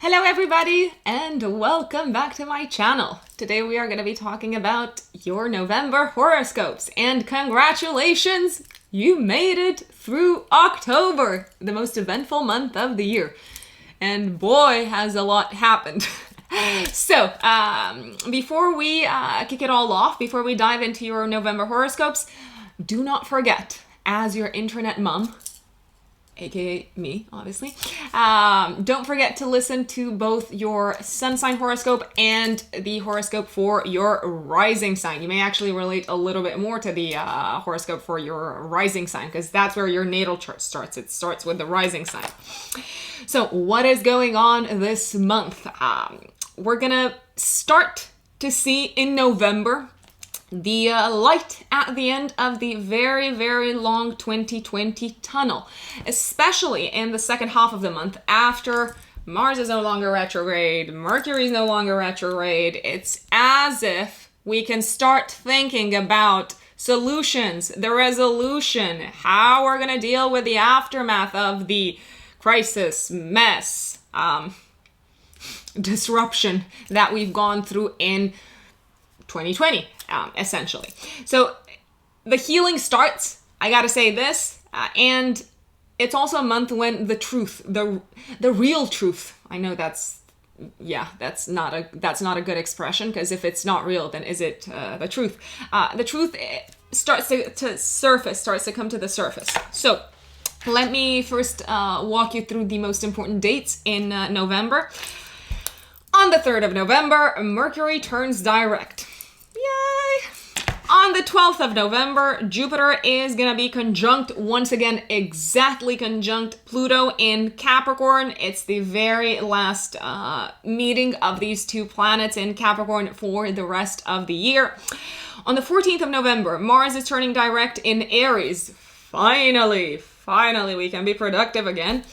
Hello everybody and welcome back to my channel. Today we are going to be talking about your November horoscopes, and congratulations! You made it through October, the most eventful month of the year. And boy, has a lot happened. So, before we kick it all off, before we dive into your November horoscopes, do not forget, as your internet mom, aka me, obviously, don't forget to listen to both your sun sign horoscope and the horoscope for your rising sign. You may actually relate a little bit more to the horoscope for your rising sign, because that's where your natal chart starts. It starts with the rising sign. So what is going on this month? We're gonna start to see in November the light at the end of the very, very long 2020 tunnel, especially in the second half of the month after Mars is no longer retrograde, Mercury is no longer retrograde. It's as if we can start thinking about solutions, the resolution, how we're going to deal with the aftermath of the crisis, mess, disruption that we've gone through in 2020. Essentially. So the healing starts, I gotta say this, and it's also a month when the truth, the real truth, I know that's not a good expression, because if it's not real, then is it the truth? The truth starts to surface, starts to come to the surface. So let me first walk you through the most important dates in November. On the 3rd of November, Mercury turns direct. Yay! On the 12th of November, Jupiter is going to be conjunct, once again, exactly conjunct Pluto in Capricorn. It's the very last meeting of these two planets in Capricorn for the rest of the year. On the 14th of November, Mars is turning direct in Aries. Finally, we can be productive again.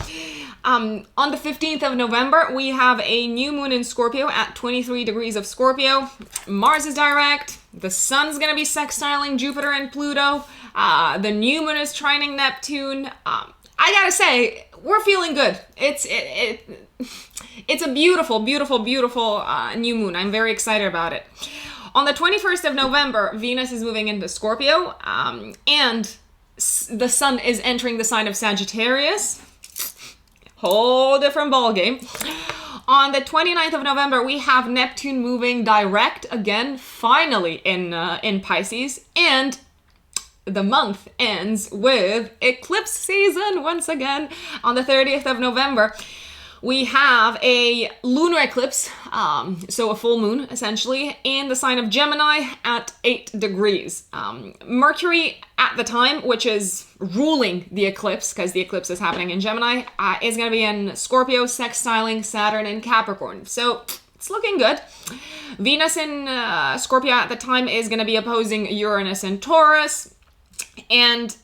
On the 15th of November, we have a new moon in Scorpio at 23 degrees of Scorpio. Mars is direct. The sun's going to be sextiling Jupiter and Pluto. The new moon is trining Neptune. I gotta say, we're feeling good. It's a beautiful, beautiful, beautiful new moon. I'm very excited about it. On the 21st of November, Venus is moving into Scorpio, and the sun is entering the sign of Sagittarius. Whole different ballgame. On the 29th of November, we have Neptune moving direct again, finally in Pisces, and the month ends with eclipse season once again. On the 30th of November, we have a lunar eclipse, so a full moon, essentially, in the sign of Gemini at 8 degrees. Mercury at the time, which is ruling the eclipse, because the eclipse is happening in Gemini, is going to be in Scorpio, sextiling Saturn in Capricorn. So it's looking good. Venus in Scorpio at the time is going to be opposing Uranus in Taurus. And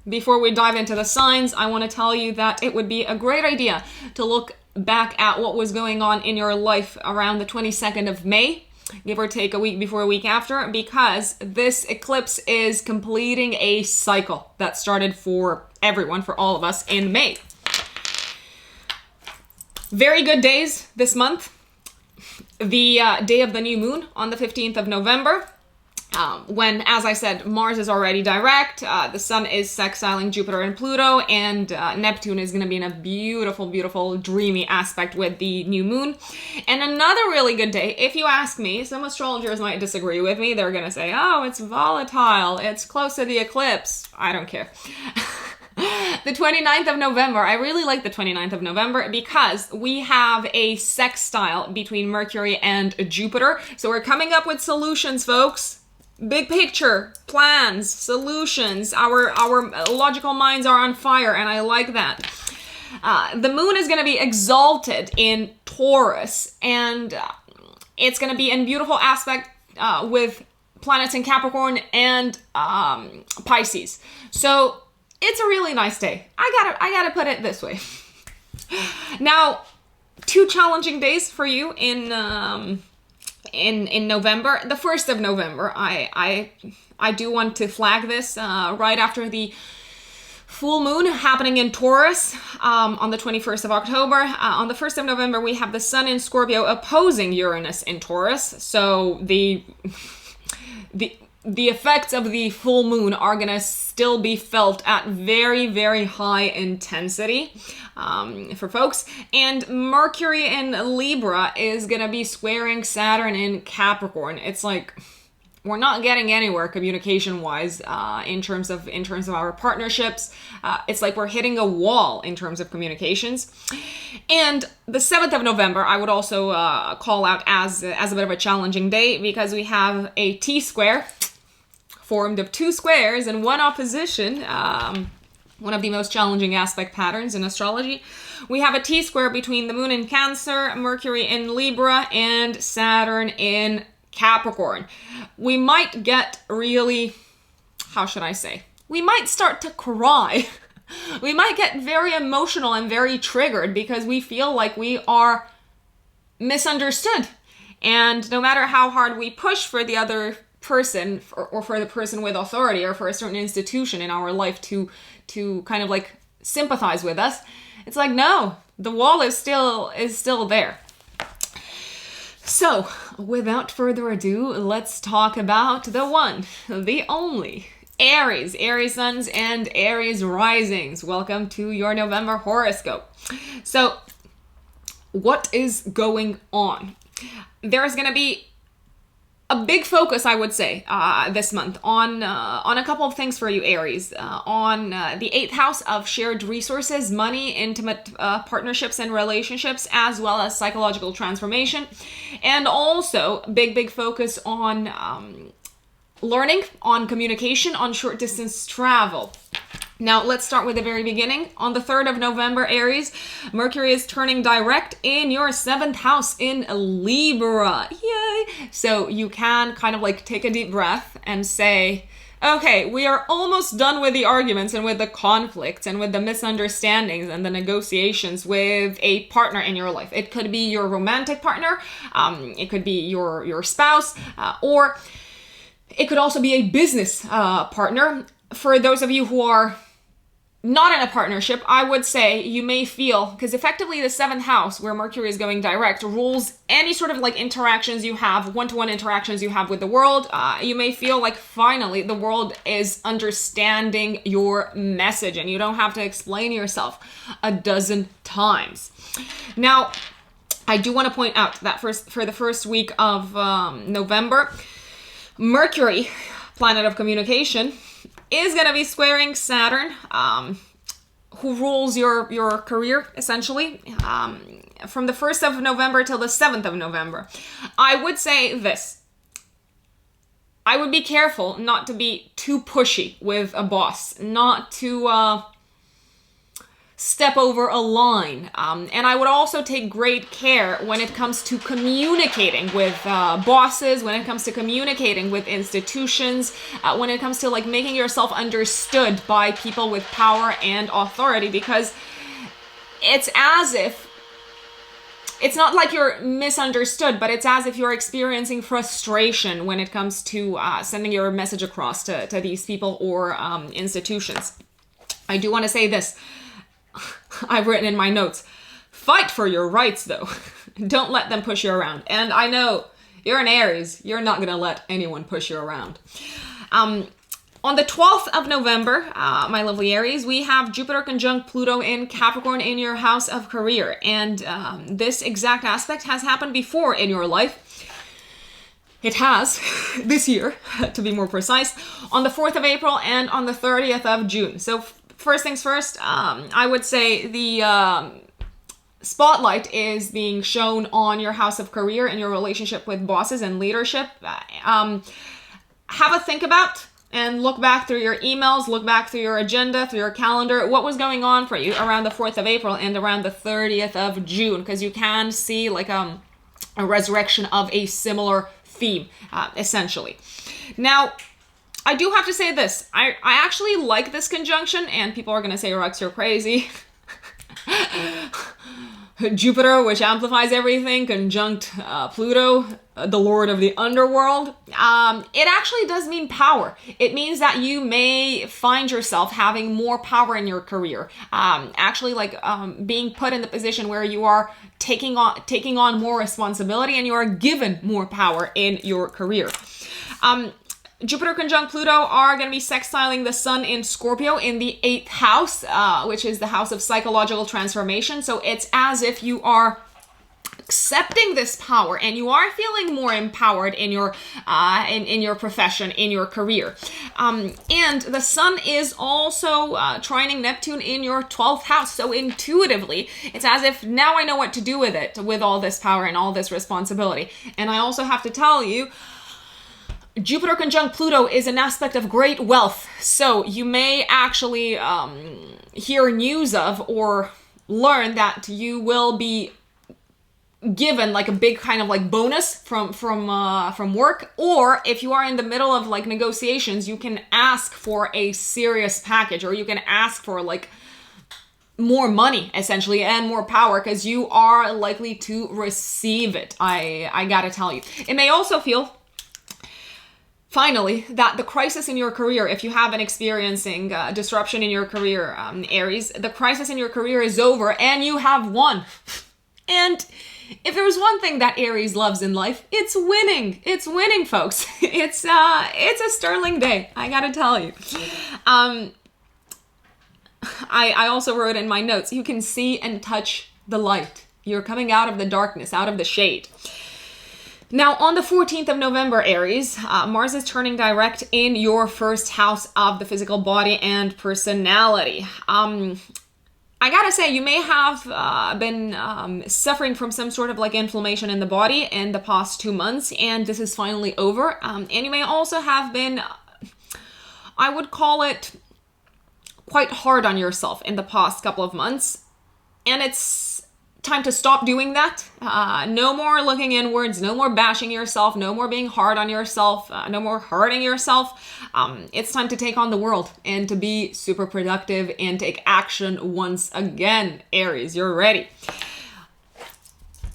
before we dive into the signs, I want to tell you that it would be a great idea to look back at what was going on in your life around the 22nd of May, give or take a week before, a week after, because this eclipse is completing a cycle that started for everyone, for all of us, in May. Very good days this month. The day of the new moon on the 15th of November, when, as I said, Mars is already direct, the sun is sextiling Jupiter and Pluto, and Neptune is going to be in a beautiful, beautiful, dreamy aspect with the new moon. And another really good day, if you ask me, some astrologers might disagree with me. They're going to say, oh, it's volatile, it's close to the eclipse. I don't care. The 29th of November, I really like the 29th of November because we have a sextile between Mercury and Jupiter. So we're coming up with solutions, folks. Big picture, plans, solutions. Our logical minds are on fire, and I like that. The moon is going to be exalted in Taurus, and it's going to be in beautiful aspect with planets in Capricorn and Pisces. So it's a really nice day. I gotta put it this way. Now, 2 challenging days for you in November. The 1st of November, I do want to flag this right after the full moon happening in Taurus on the 21st of October. On the 1st of November, we have the Sun in Scorpio opposing Uranus in Taurus. So the effects of the full moon are going to still be felt at very, very high intensity for folks. And Mercury in Libra is going to be squaring Saturn in Capricorn. It's like we're not getting anywhere communication-wise in terms of our partnerships. It's like we're hitting a wall in terms of communications. And the 7th of November, I would also call out as a bit of a challenging day because we have a T-square formed of two squares and one opposition, one of the most challenging aspect patterns in astrology. We have a T-square between the moon in Cancer, Mercury in Libra, and Saturn in Capricorn. We might get really, how should I say? We might start to cry. We might get very emotional and very triggered because we feel like we are misunderstood. And no matter how hard we push for the other person or for the person with authority or for a certain institution in our life to kind of like sympathize with us, it's like, no, the wall is still there. So, without further ado, let's talk about the one, the only, Aries, Aries suns and Aries risings. Welcome to your November horoscope. So, what is going on? There's going to be a big focus, I would say, this month on a couple of things for you, Aries. On the 8th house of shared resources, money, intimate partnerships and relationships, as well as psychological transformation. And also, big focus on learning, on communication, on short distance travel. Now, let's start with the very beginning. On the 3rd of November, Aries, Mercury is turning direct in your 7th house in Libra. Yay! So you can kind of like take a deep breath and say, okay, we are almost done with the arguments and with the conflicts and with the misunderstandings and the negotiations with a partner in your life. It could be your romantic partner, it could be your spouse, or it could also be a business partner. For those of you who are not in a partnership, I would say you may feel, because effectively the 7th house where Mercury is going direct rules any sort of like interactions you have, one-to-one interactions you have with the world. You may feel like finally the world is understanding your message and you don't have to explain yourself a dozen times. Now, I do want to point out that for the first week of November, Mercury, planet of communication, is going to be squaring Saturn, who rules your career, essentially, from the 1st of November till the 7th of November. I would say this. I would be careful not to be too pushy with a boss, not to step over a line. And I would also take great care when it comes to communicating with bosses, when it comes to communicating with institutions, when it comes to like making yourself understood by people with power and authority, because it's as if it's not like you're misunderstood, but it's as if you're experiencing frustration when it comes to sending your message across to these people or institutions. I do want to say this. I've written in my notes, fight for your rights though. Don't let them push you around. And I know you're an Aries, you're not going to let anyone push you around. On the 12th of November, my lovely Aries, we have Jupiter conjunct Pluto in Capricorn in your house of career. And this exact aspect has happened before in your life. It has, this year, to be more precise, on the 4th of April and on the 30th of June. So first things first, I would say the spotlight is being shown on your house of career and your relationship with bosses and leadership. Have a think about and look back through your emails, look back through your agenda, through your calendar, what was going on for you around the 4th of April and around the 30th of June, because you can see like a resurrection of a similar theme, essentially. Now, I do have to say this. I actually like this conjunction, and people are going to say, Rox, you're crazy. Jupiter, which amplifies everything, conjunct Pluto, the lord of the underworld, it actually does mean power. It means that you may find yourself having more power in your career. Actually, like being put in the position where you are taking on more responsibility and you are given more power in your career. Jupiter conjunct Pluto are going to be sextiling the sun in Scorpio in the 8th house, which is the house of psychological transformation. So it's as if you are accepting this power and you are feeling more empowered in your in your profession, in your career. And the sun is also trining Neptune in your 12th house. So intuitively, it's as if now I know what to do with it, with all this power and all this responsibility. And I also have to tell you, Jupiter conjunct Pluto is an aspect of great wealth. So you may actually hear news of or learn that you will be given like a big kind of like bonus from work, or if you are in the middle of like negotiations, you can ask for a serious package, or you can ask for like more money essentially and more power because you are likely to receive it. I gotta tell you, it may also feel finally that the crisis in your career, if you have been experiencing disruption in your career, Aries, the crisis in your career is over and you have won. And if there's one thing that Aries loves in life, it's winning. It's winning, folks. It's a sterling day, I gotta tell you. I also wrote in my notes, you can see and touch the light. You're coming out of the darkness, out of the shade. Now, on the 14th of November, Aries, Mars is turning direct in your 1st house of the physical body and personality. I gotta say, you may have been suffering from some sort of like inflammation in the body in the past 2 months, and this is finally over. And you may also have been, I would call it, quite hard on yourself in the past couple of months. And it's time to stop doing that. No more looking inwards, no more bashing yourself, no more being hard on yourself, no more hurting yourself. It's time to take on the world and to be super productive and take action once again. Aries, you're ready.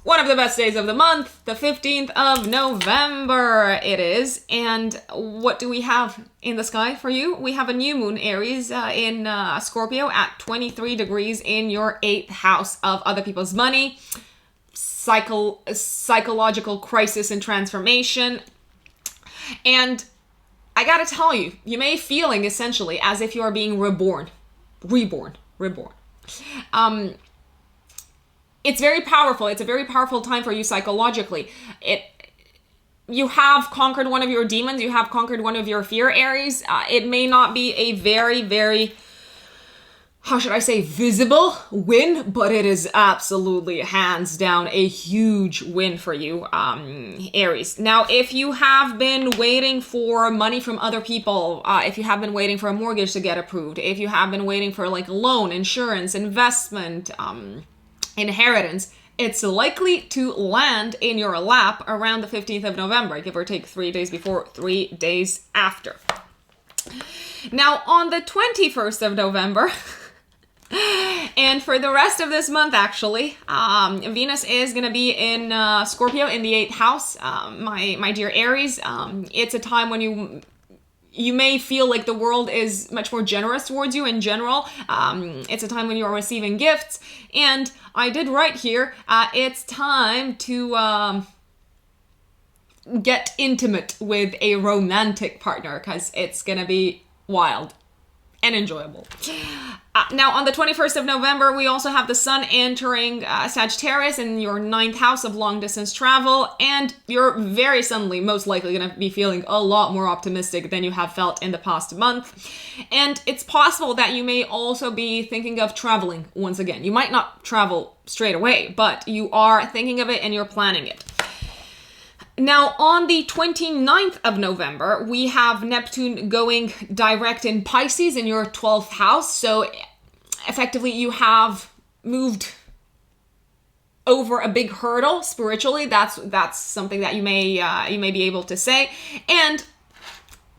One of the best days of the month, the 15th of November it is. And what do we have in the sky for you? We have a new moon, Aries, in Scorpio at 23 degrees in your 8th house of other people's money, psychological crisis and transformation. And I gotta tell you, you may be feeling essentially as if you are being reborn. It's very powerful. It's a very powerful time for you psychologically. You have conquered one of your demons. You have conquered one of your fear, Aries. It may not be a very, very, how should I say, visible win, but it is absolutely, hands down, a huge win for you, Aries. Now, if you have been waiting for money from other people, if you have been waiting for a mortgage to get approved, if you have been waiting for like a loan, insurance, investment, inheritance, it's likely to land in your lap around the 15th of November, give or take 3 days before, 3 days after. Now, on the 21st of November, and for the rest of this month, actually, Venus is going to be in Scorpio in the 8th house. My dear Aries, it's a time when you may feel like the world is much more generous towards you in general. It's a time when you are receiving gifts. And I did write here, it's time to get intimate with a romantic partner because it's going to be wild and enjoyable. Now, on the 21st of November, we also have the sun entering Sagittarius in your 9th house of long-distance travel, and you're very suddenly, most likely, going to be feeling a lot more optimistic than you have felt in the past month. And it's possible that you may also be thinking of traveling once again. You might not travel straight away, but you are thinking of it and you're planning it. Now, on the 29th of November, we have Neptune going direct in Pisces in your 12th house. So effectively, you have moved over a big hurdle spiritually. That's something that you may be able to say. And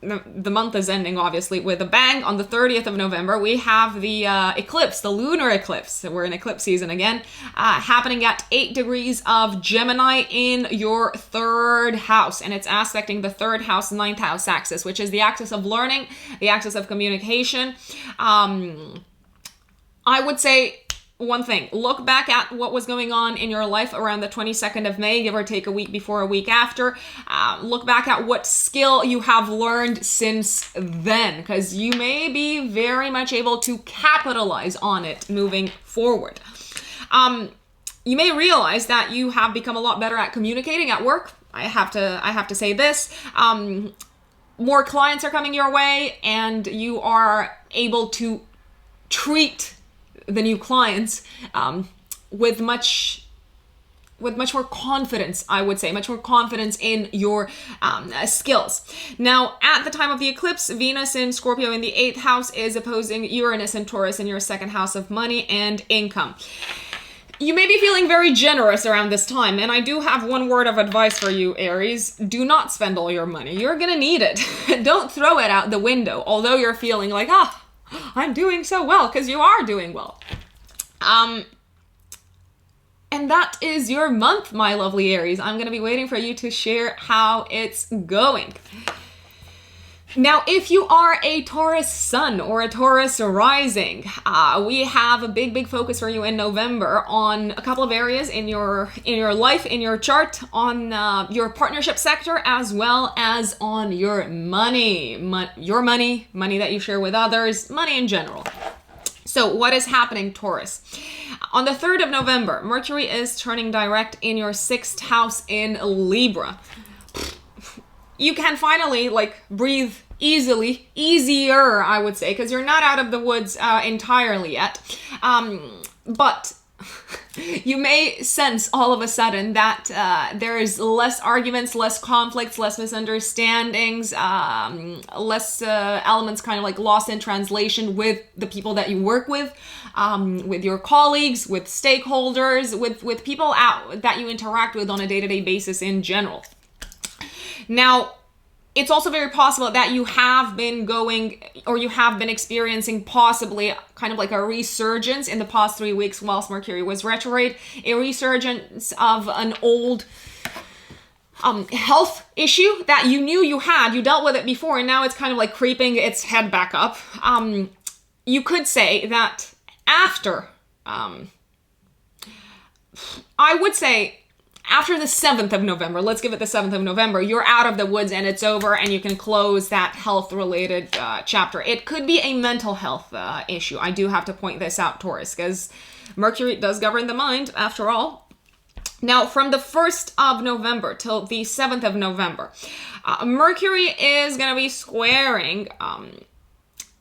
the month is ending, obviously, with a bang. On the 30th of November, we have the eclipse, the lunar eclipse. So we're in eclipse season again, happening at 8 degrees of Gemini in your 3rd house. And it's aspecting the 3rd house, 9th house axis, which is the axis of learning, the axis of communication. I would say one thing, look back at what was going on in your life around the 22nd of May, give or take a week before, a week after. Look back at what skill you have learned since then, because you may be very much able to capitalize on it moving forward. You may realize that you have become a lot better at communicating at work. I have to say this. More clients are coming your way, and you are able to treat the new clients with much more confidence, I would say, much more confidence in your skills. Now, at the time of the eclipse, Venus in Scorpio in the 8th house is opposing Uranus and Taurus in your 2nd house of money and income. You may be feeling very generous around this time, and I do have one word of advice for you, Aries. Do not spend all your money. You're gonna need it. Don't throw it out the window, although you're feeling like, I'm doing so well, because you are doing well. And that is your month, my lovely Aries. I'm going to be waiting for you to share how it's going. Now, if you are a Taurus sun or a Taurus rising, we have a big focus for you in November on a couple of areas in your life, in your chart, on your partnership sector, as well as on your money, money that you share with others, money in general. So what is happening, Taurus? On the 3rd of November, Mercury is turning direct in your 6th house in Libra. You can finally breathe easier, I would say, because you're not out of the woods entirely yet. But you may sense all of a sudden that there is less arguments, less conflicts, less misunderstandings, less elements kind of lost in translation with the people that you work with your colleagues, with stakeholders, with people that you interact with on a day-to-day basis in general. Now, it's also very possible that you have been experiencing possibly kind of a resurgence in the past 3 weeks whilst Mercury was retrograde, a resurgence of an old health issue that you knew you had. You dealt with it before, and now it's kind of creeping its head back up. You could say that after, I would say, after the 7th of November, let's give it the 7th of November, you're out of the woods and it's over, and you can close that health-related chapter. It could be a mental health issue. I do have to point this out, Taurus, because Mercury does govern the mind, after all. Now, from the 1st of November till the 7th of November, Mercury is going to be squaring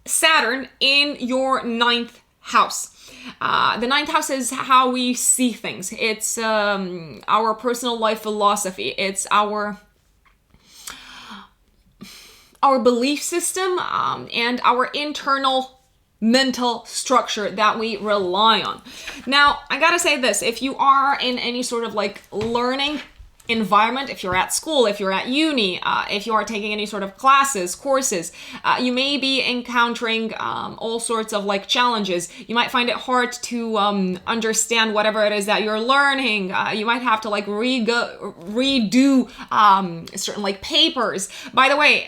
Saturn in your 9th house. The 9th house is how we see things. It's our personal life philosophy. It's our belief system and our internal mental structure that we rely on. Now, I gotta say this. If you are in any sort of learning environment, if you're at school, if you're at uni, if you are taking any sort of classes, courses, you may be encountering all sorts of challenges. You might find it hard to understand whatever it is that you're learning. You might have to redo certain papers. By the way,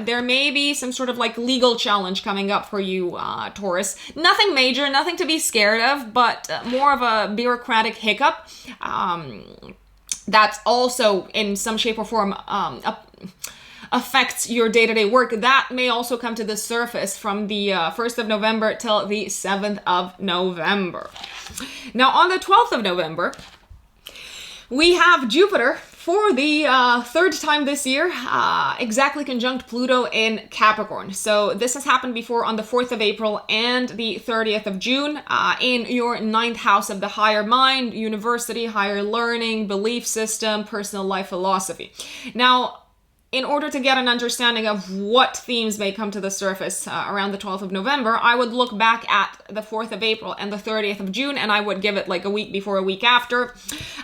there may be some sort of legal challenge coming up for you, Taurus. Nothing major, nothing to be scared of, but more of a bureaucratic hiccup. That's also in some shape or form affects your day-to-day work. That may also come to the surface from the 1st of November till the 7th of November. Now, on the 12th of November, we have Jupiter, for the 3rd time this year, exactly conjunct Pluto in Capricorn. So this has happened before on the 4th of April and the 30th of June in your 9th house of the higher mind, university, higher learning, belief system, personal life philosophy. Now, in order to get an understanding of what themes may come to the surface around the 12th of November, I would look back at the 4th of April and the 30th of June, and I would give it like a week before, a week after.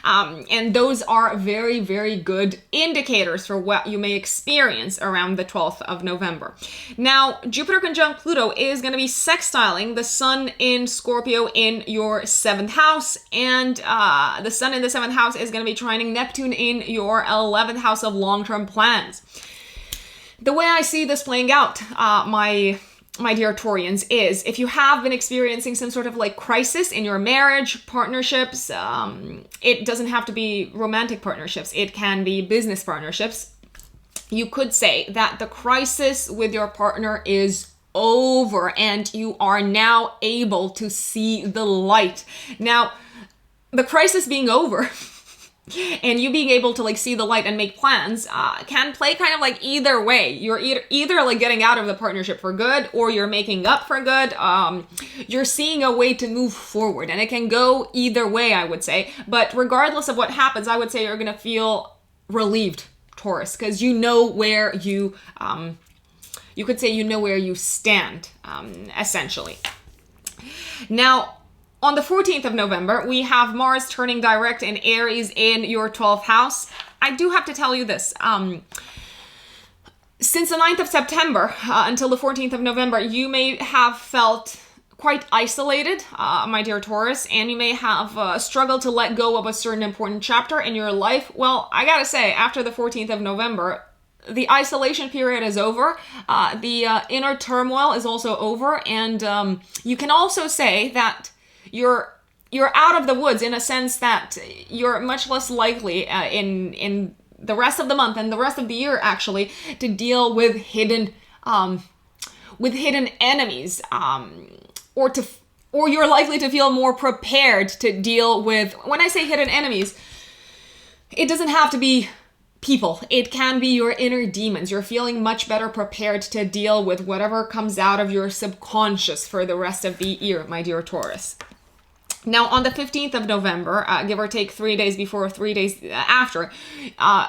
And those are very, very good indicators for what you may experience around the 12th of November. Now, Jupiter conjunct Pluto is going to be sextiling the Sun in Scorpio in your 7th house, and the Sun in the 7th house is going to be trining Neptune in your 11th house of long-term plans. The way I see this playing out, my dear Taurians, is if you have been experiencing some sort of like crisis in your marriage, partnerships, it doesn't have to be romantic partnerships, it can be business partnerships. You could say that the crisis with your partner is over and you are now able to see the light. Now, the crisis being over and you being able to like see the light and make plans can play kind of like either way. You're either like getting out of the partnership for good, or you're making up for good. You're seeing a way to move forward, and it can go either way, I would say. But regardless of what happens, I would say you're gonna feel relieved, Taurus, because you know where you could say you know where you stand, essentially. Now, on the 14th of November, we have Mars turning direct in Aries in your 12th house. I do have to tell you this. Since the 9th of September until the 14th of November, you may have felt quite isolated, my dear Taurus, and you may have struggled to let go of a certain important chapter in your life. Well, I gotta say, after the 14th of November, the isolation period is over. The inner turmoil is also over, and you can also say that you're out of the woods, in a sense that you're much less likely in the rest of the month and the rest of the year actually to deal with hidden enemies, or you're likely to feel more prepared to deal with. When I say hidden enemies, it doesn't have to be people. It can be your inner demons. You're feeling much better prepared to deal with whatever comes out of your subconscious for the rest of the year, my dear Taurus. Now, on the 15th of November, give or take 3 days before, 3 days after,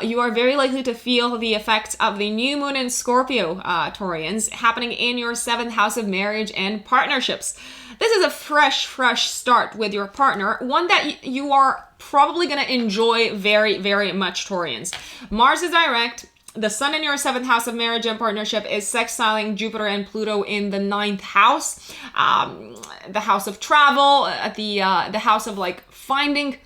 you are very likely to feel the effects of the new moon in Scorpio, Taurians, happening in your 7th house of marriage and partnerships. This is a fresh start with your partner, one that you are probably going to enjoy very, very much, Taurians. Mars is direct. The Sun in your 7th house of marriage and partnership is sextiling Jupiter and Pluto in the 9th house, the house of travel, the house of like finding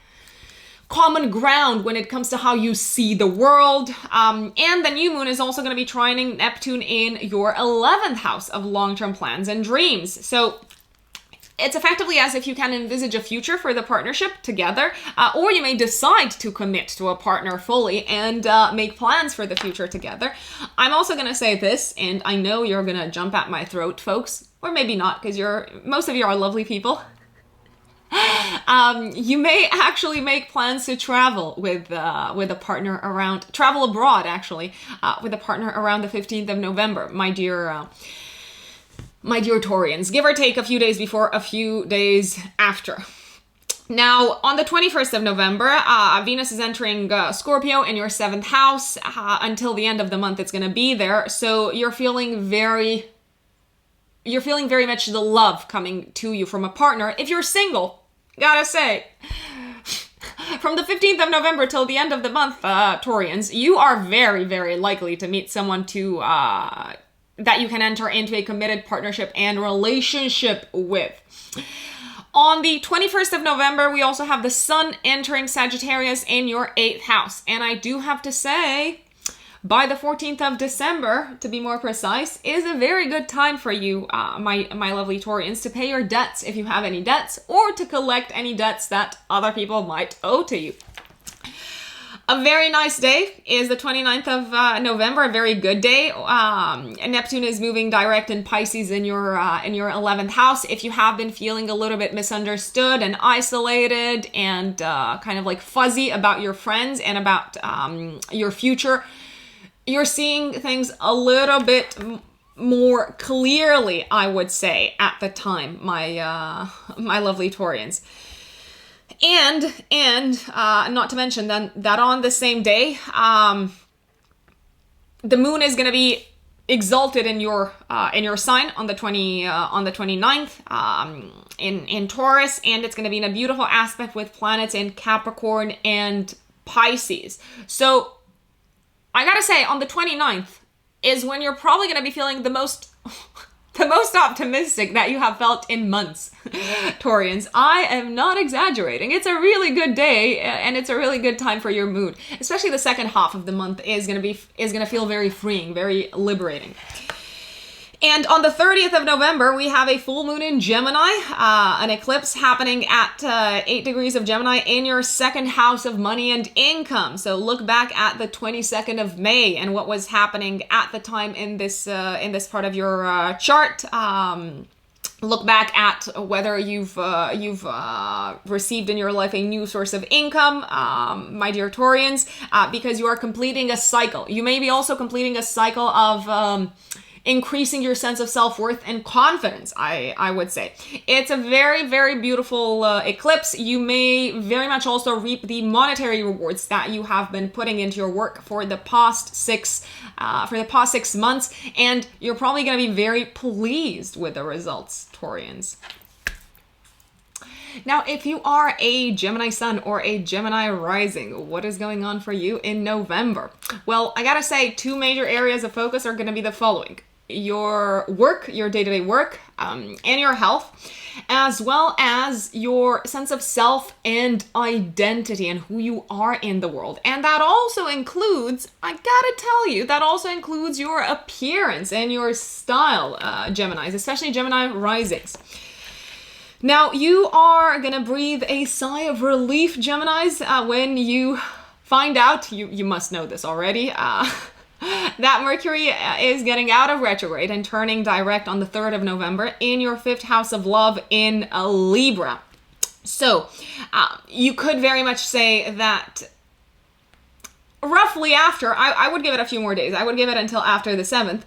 common ground when it comes to how you see the world. And the new moon is also going to be trining Neptune in your 11th house of long-term plans and dreams. So it's effectively as if you can envisage a future for the partnership together, or you may decide to commit to a partner fully and make plans for the future together. I'm also going to say this, and I know you're going to jump at my throat, folks, or maybe not, because most of you are lovely people. You may actually make plans to travel with a partner travel abroad, actually, with a partner around the 15th of November, my dear Taurians, give or take a few days before, a few days after. Now, on the 21st of November, Venus is entering Scorpio in your 7th house. Until the end of the month, it's going to be there. So you're feeling very much the love coming to you from a partner. If you're single, gotta say, from the 15th of November till the end of the month, Taurians, you are very, very likely to meet someone that you can enter into a committed partnership and relationship with. On the 21st of November, we also have the Sun entering Sagittarius in your 8th house. And I do have to say, by the 14th of December, to be more precise, is a very good time for you, my lovely Taurians, to pay your debts if you have any debts, or to collect any debts that other people might owe to you. A very nice day is the 29th of November, a very good day. Neptune is moving direct in Pisces in your 11th house. If you have been feeling a little bit misunderstood and isolated and kind of like fuzzy about your friends and about your future, you're seeing things a little bit more clearly, I would say, at the time, my lovely Taurians. And not to mention then that on the same day, the moon is going to be exalted in your sign on the 29th in Taurus, and it's going to be in a beautiful aspect with planets in Capricorn and Pisces. So I gotta say, on the 29th is when you're probably going to be feeling the most optimistic that you have felt in months, Taurians. I am not exaggerating. It's a really good day, and it's a really good time for your mood. Especially the second half of the month is gonna feel very freeing, very liberating. And on the 30th of November, we have a full moon in Gemini, an eclipse happening at 8 degrees of Gemini in your second house of money and income. So look back at the 22nd of May and what was happening at the time in this part of your chart. Look back at whether you've received in your life a new source of income, my dear Taurians, because you are completing a cycle. You may be also completing a cycle of increasing your sense of self-worth and confidence, I would say. It's a very, very beautiful eclipse. You may very much also reap the monetary rewards that you have been putting into your work for the past 6 months, and you're probably going to be very pleased with the results, Taurians. Now, if you are a Gemini sun or a Gemini rising, what is going on for you in November? Well, I gotta say, 2 major areas of focus are going to be the following: your work, your day-to-day work, and your health, as well as your sense of self and identity and who you are in the world. And that also includes, I gotta tell you, that also includes your appearance and your style, Geminis, especially Gemini risings. Now, you are gonna breathe a sigh of relief, Geminis, when you find out, you must know this already, that Mercury is getting out of retrograde and turning direct on the 3rd of November in your 5th house of love in Libra. So, you could very much say that roughly after, I would give it a few more days. I would give it until after the 7th.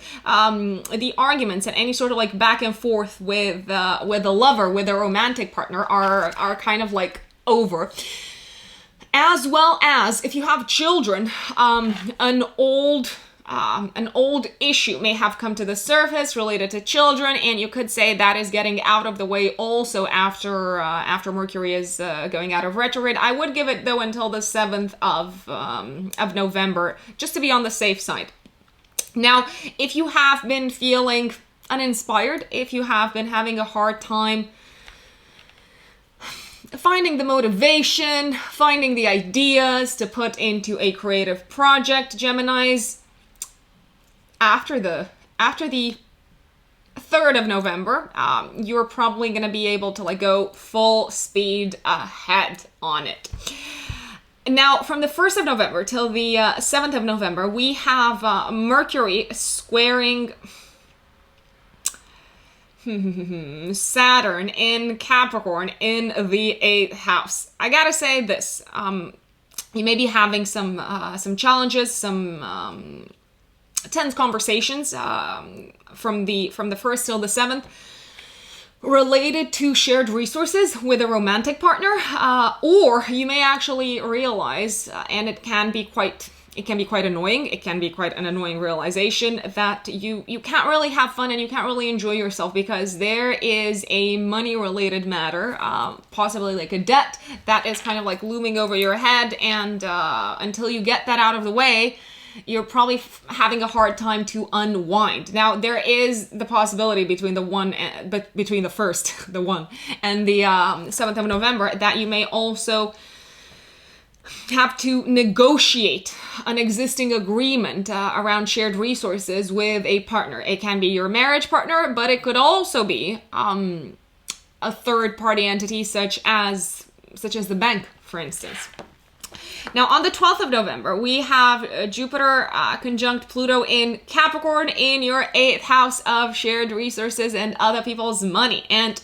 The arguments and any sort of like back and forth with a lover, with a romantic partner are kind of like over. As well as if you have children, an old issue may have come to the surface related to children, and you could say that is getting out of the way also after Mercury is going out of retrograde. I would give it though until the 7th of November, just to be on the safe side. Now, if you have been feeling uninspired, if you have been having a hard time finding the motivation, finding the ideas to put into a creative project, Geminis, after the 3rd of November, you're probably going to be able to like go full speed ahead on it. Now, from the 1st of November till the 7th of November, we have Mercury squaring Saturn in Capricorn in the 8th house. I gotta say this, you may be having some challenges, some tense conversations from the 1st till the 7th related to shared resources with a romantic partner, or you may actually realize, and it can be quite annoying. It can be quite an annoying realization that you can't really have fun and you can't really enjoy yourself because there is a money-related matter, possibly like a debt, that is kind of like looming over your head, and until you get that out of the way, you're probably having a hard time to unwind. Now, there is the possibility between the 1 and the 7th of November that you may also have to negotiate an existing agreement around shared resources with a partner. It can be your marriage partner, but it could also be a third-party entity such as the bank, for instance. Now, on the 12th of November, we have Jupiter conjunct Pluto in Capricorn in your 8th house of shared resources and other people's money. And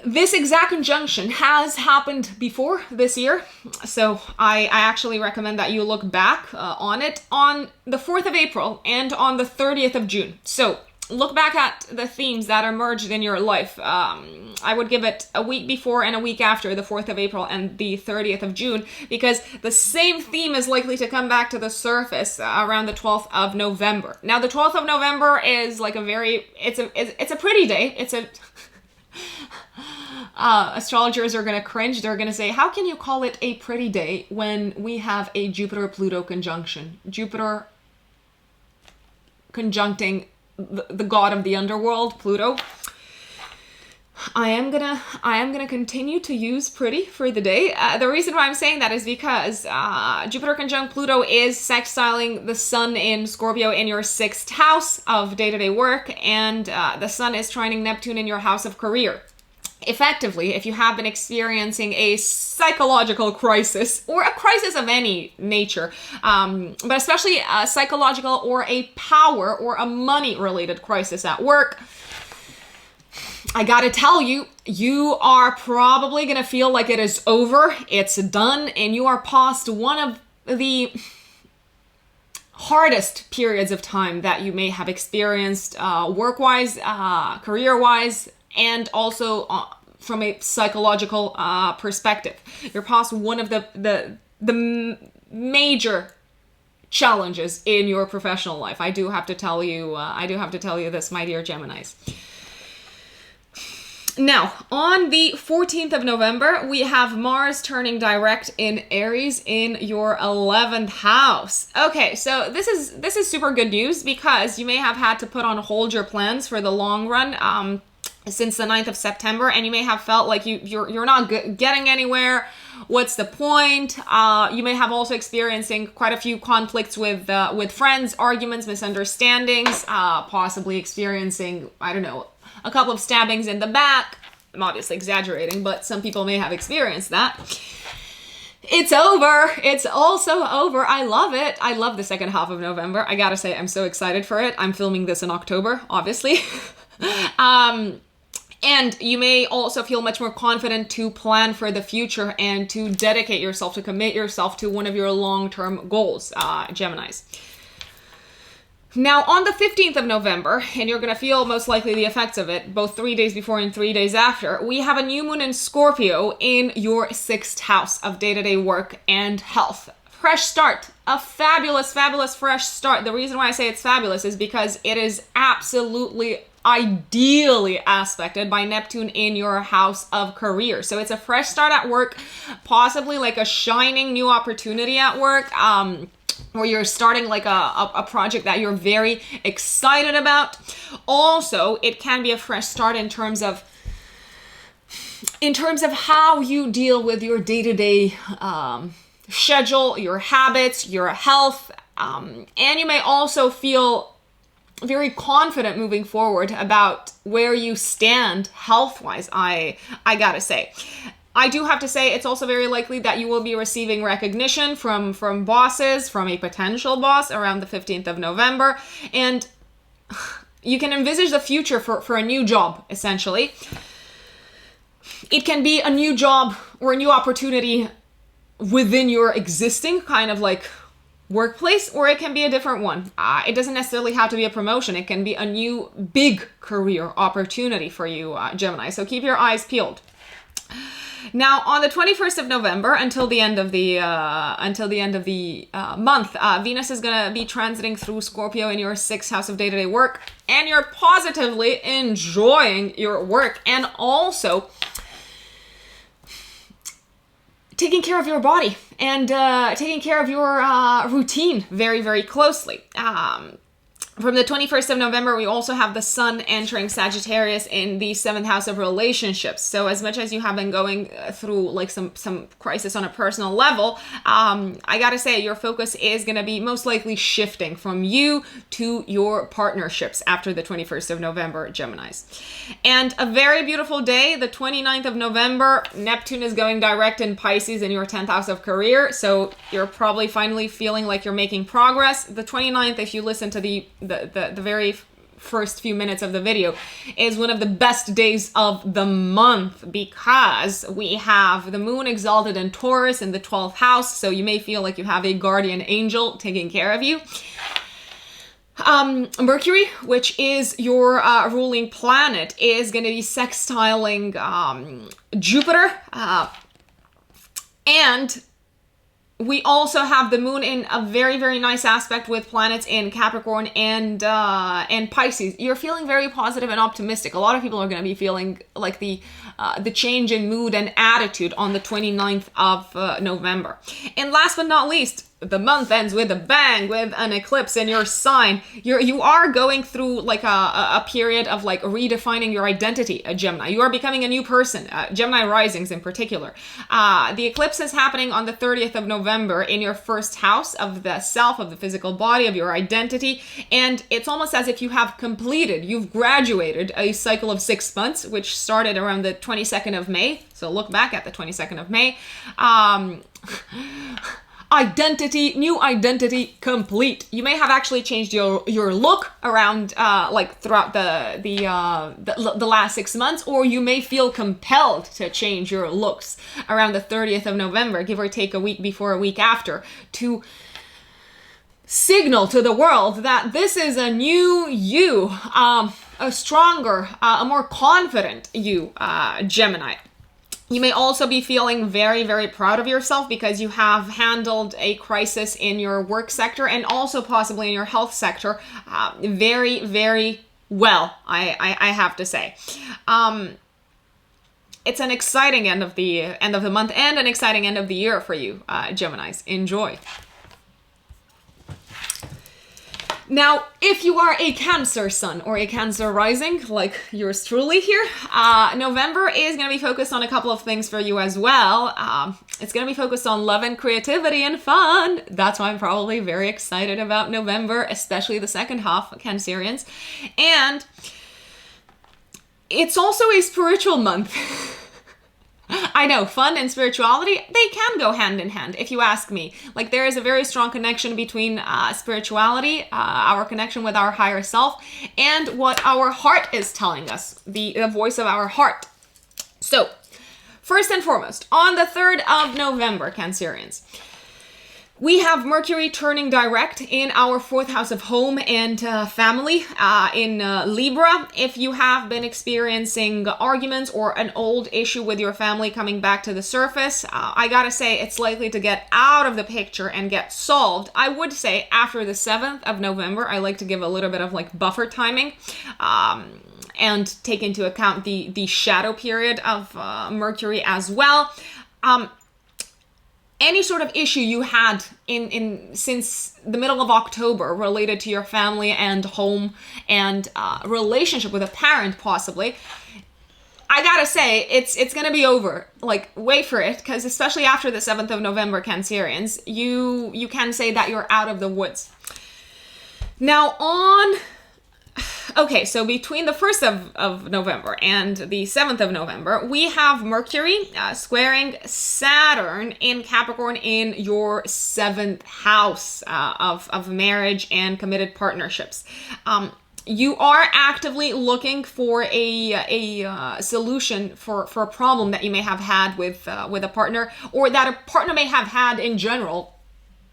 this exact conjunction has happened before this year, so I actually recommend that you look back on it on the 4th of April and on the 30th of June. So look back at the themes that emerged in your life. I would give it a week before and a week after the 4th of April and the 30th of June, because the same theme is likely to come back to the surface around the 12th of November. Now, the 12th of November is like it's a pretty day. It's a astrologers are going to cringe. They're going to say, how can you call it a pretty day when we have a Jupiter-Pluto conjunction? Jupiter conjuncting the god of the underworld, Pluto. I am gonna continue to use pretty for the day. The reason why I'm saying that is because Jupiter conjunct Pluto is sextiling the Sun in Scorpio in your 6th house of day-to-day work, and the Sun is trining Neptune in your house of career. Effectively, if you have been experiencing a psychological crisis or a crisis of any nature, but especially a psychological or a power or a money-related crisis at work, I gotta tell you, you are probably gonna feel like it is over, it's done, and you are past one of the hardest periods of time that you may have experienced work-wise, career-wise, and also from a psychological perspective. You're past one of the major challenges in your professional life. I do have to tell you this, my dear Geminis. Now, on the 14th of November, we have Mars turning direct in Aries in your 11th house. Okay, so this is super good news, because you may have had to put on hold your plans for the long run since the 9th of September, and you may have felt like you're not getting anywhere. What's the point? You may have also experiencing quite a few conflicts with friends, arguments, misunderstandings, possibly experiencing, I don't know, a couple of stabbings in the back. I'm obviously exaggerating, but some people may have experienced that. It's over. It's also over. I love it. I love the second half of November. I gotta say, I'm so excited for it. I'm filming this in October, obviously. And you may also feel much more confident to plan for the future and to dedicate yourself, to commit yourself to one of your long-term goals, Geminis. Now, on the 15th of November, and you're going to feel most likely the effects of it, both 3 days before and 3 days after, we have a new moon in Scorpio in your 6th house of day-to-day work and health. Fresh start. A fabulous, fabulous fresh start. The reason why I say it's fabulous is because it is absolutely ideally aspected by Neptune in your house of career. So it's a fresh start at work, possibly like a shining new opportunity at work, or you're starting like a project that you're very excited about. Also, it can be a fresh start in terms of how you deal with your day-to-day schedule, your habits, your health, and you may also feel very confident moving forward about where you stand health-wise, I gotta say. I do have to say, it's also very likely that you will be receiving recognition from bosses, from a potential boss around the 15th of November, and you can envisage the future for a new job, essentially. It can be a new job or a new opportunity within your existing kind of like workplace, or it can be a different one. It doesn't necessarily have to be a promotion. It can be a new big career opportunity for you, Gemini. So keep your eyes peeled. Now, on the 21st of November, until the end of the month, Venus is going to be transiting through Scorpio in your 6th house of day-to-day work, and you're positively enjoying your work and also taking care of your body and taking care of your routine very, very closely. From the 21st of November, we also have the Sun entering Sagittarius in the 7th house of relationships. So as much as you have been going through like some crisis on a personal level, I gotta say your focus is gonna be most likely shifting from you to your partnerships after the 21st of November, Geminis. And a very beautiful day, the 29th of November, Neptune is going direct in Pisces in your 10th house of career. So you're probably finally feeling like you're making progress. The 29th, if you listen to the very first few minutes of the video, is one of the best days of the month because we have the moon exalted in Taurus in the 12th house, so you may feel like you have a guardian angel taking care of you. Mercury, which is your ruling planet, is going to be sextiling Jupiter. And we also have the moon in a very, very nice aspect with planets in Capricorn and Pisces. You're feeling very positive and optimistic. A lot of people are going to be feeling like the change in mood and attitude on the 29th of November. And last but not least, the month ends with a bang, with an eclipse in your sign. You are going through like a period of like redefining your identity, Gemini. You are becoming a new person, Gemini risings in particular. The eclipse is happening on the 30th of November in your first house of the self, of the physical body, of your identity. And it's almost as if you've graduated a cycle of 6 months, which started around the 22nd of May. So look back at the 22nd of May. New identity complete. You may have actually changed your look around like throughout the last 6 months, or you may feel compelled to change your looks around the 30th of November, give or take a week before, a week after, to signal to the world that this is a new you, a stronger, a more confident you, Gemini. You may also be feeling very, very proud of yourself because you have handled a crisis in your work sector and also possibly in your health sector very, very well, I have to say. It's an exciting end of the month and an exciting end of the year for you, Geminis. Enjoy. Now, if you are a Cancer sun or a Cancer rising, like yours truly here, November is going to be focused on a couple of things for you as well. It's going to be focused on love and creativity and fun. That's why I'm probably very excited about November, especially the second half, Cancerians. And it's also a spiritual month. I know, fun and spirituality, they can go hand in hand, if you ask me. Like, there is a very strong connection between spirituality, our connection with our higher self, and what our heart is telling us, the voice of our heart. So, first and foremost, on the 3rd of November, Cancerians, we have Mercury turning direct in our 4th house of home and family in Libra. If you have been experiencing arguments or an old issue with your family coming back to the surface, I gotta say it's likely to get out of the picture and get solved. I would say after the 7th of November, I like to give a little bit of like buffer timing. And take into account the shadow period of Mercury as well. Any sort of issue you had in since the middle of October related to your family and home and relationship with a parent possibly, I gotta say it's gonna be over. Like, wait for it, because especially after the 7th of November, Cancerians, you can say that you're out of the woods. Now okay, so between the 1st of November and the 7th of November, we have Mercury squaring Saturn in Capricorn in your 7th house of marriage and committed partnerships. You are actively looking for a solution for a problem that you may have had with a partner, or that a partner may have had in general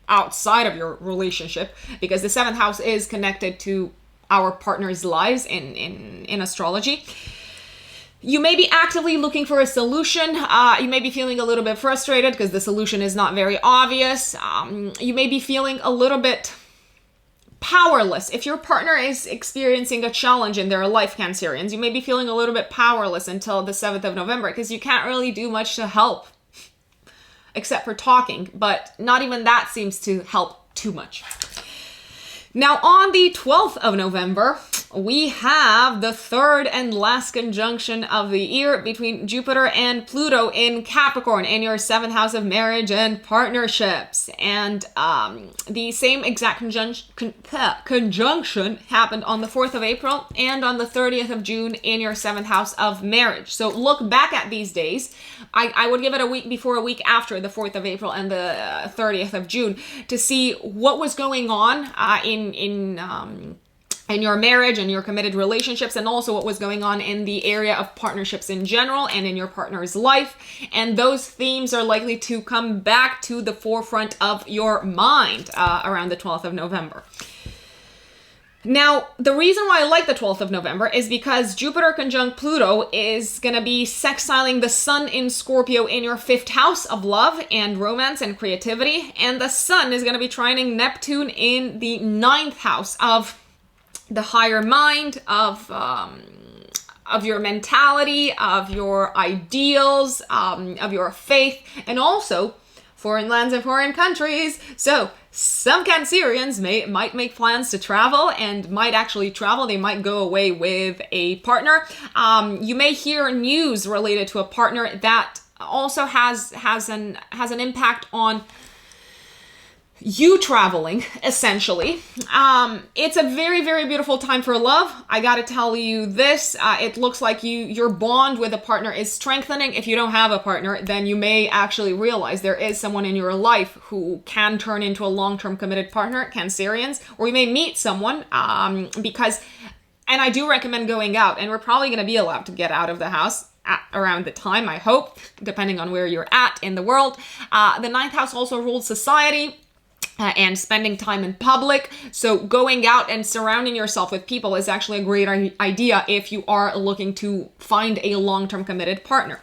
outside of your relationship, because the 7th house is connected to our partners' lives in astrology. You may be actively looking for a solution. You may be feeling a little bit frustrated because the solution is not very obvious. You may be feeling a little bit powerless. If your partner is experiencing a challenge in their life, Cancerians, you may be feeling a little bit powerless until the 7th of November because you can't really do much to help except for talking, but not even that seems to help too much. Now, on the 12th of November, we have the 3rd and last conjunction of the year between Jupiter and Pluto in Capricorn in your 7th house of marriage and partnerships. And the same exact conjunction happened on the 4th of April and on the 30th of June in your 7th house of marriage. So look back at these days. I would give it a week before, a week after the 4th of April and the 30th of June to see what was going on in your marriage and your committed relationships, and also what was going on in the area of partnerships in general and in your partner's life. And those themes are likely to come back to the forefront of your mind around the 12th of November. Now, the reason why I like the 12th of November is because Jupiter conjunct Pluto is going to be sextiling the Sun in Scorpio in your 5th house of love and romance and creativity. And the Sun is going to be trining Neptune in the 9th house of the higher mind, of your mentality, of your ideals, of your faith, and also foreign lands and foreign countries. So some Cancerians might make plans to travel and might actually travel. They might go away with a partner. You may hear news related to a partner that also has an impact on you traveling, essentially. It's a very, very beautiful time for love. I gotta tell you this, it looks like your bond with a partner is strengthening. If you don't have a partner, then you may actually realize there is someone in your life who can turn into a long-term committed partner, Cancerians, or you may meet someone, because, and I do recommend going out, and we're probably gonna be allowed to get out of the house around the time, I hope, depending on where you're at in the world. The 9th house also rules society, and spending time in public. So going out and surrounding yourself with people is actually a great idea if you are looking to find a long-term committed partner.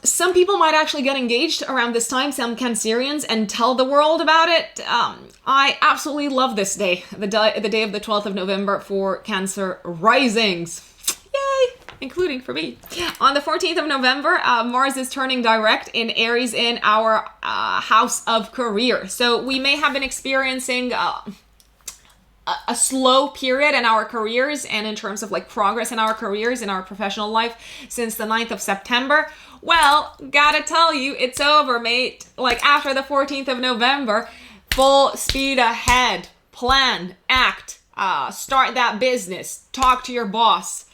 Some people might actually get engaged around this time, some Cancerians, and tell the world about it. I absolutely love this day, the day of the 12th of November for Cancer risings. Yay! Including for me. On the 14th of November, Mars is turning direct in Aries in our house of career. So we may have been experiencing a slow period in our careers and in terms of like progress in our careers, in our professional life since the 9th of September. Well, gotta tell you, it's over, mate. Like after the 14th of November, full speed ahead. Plan, act, start that business, talk to your boss.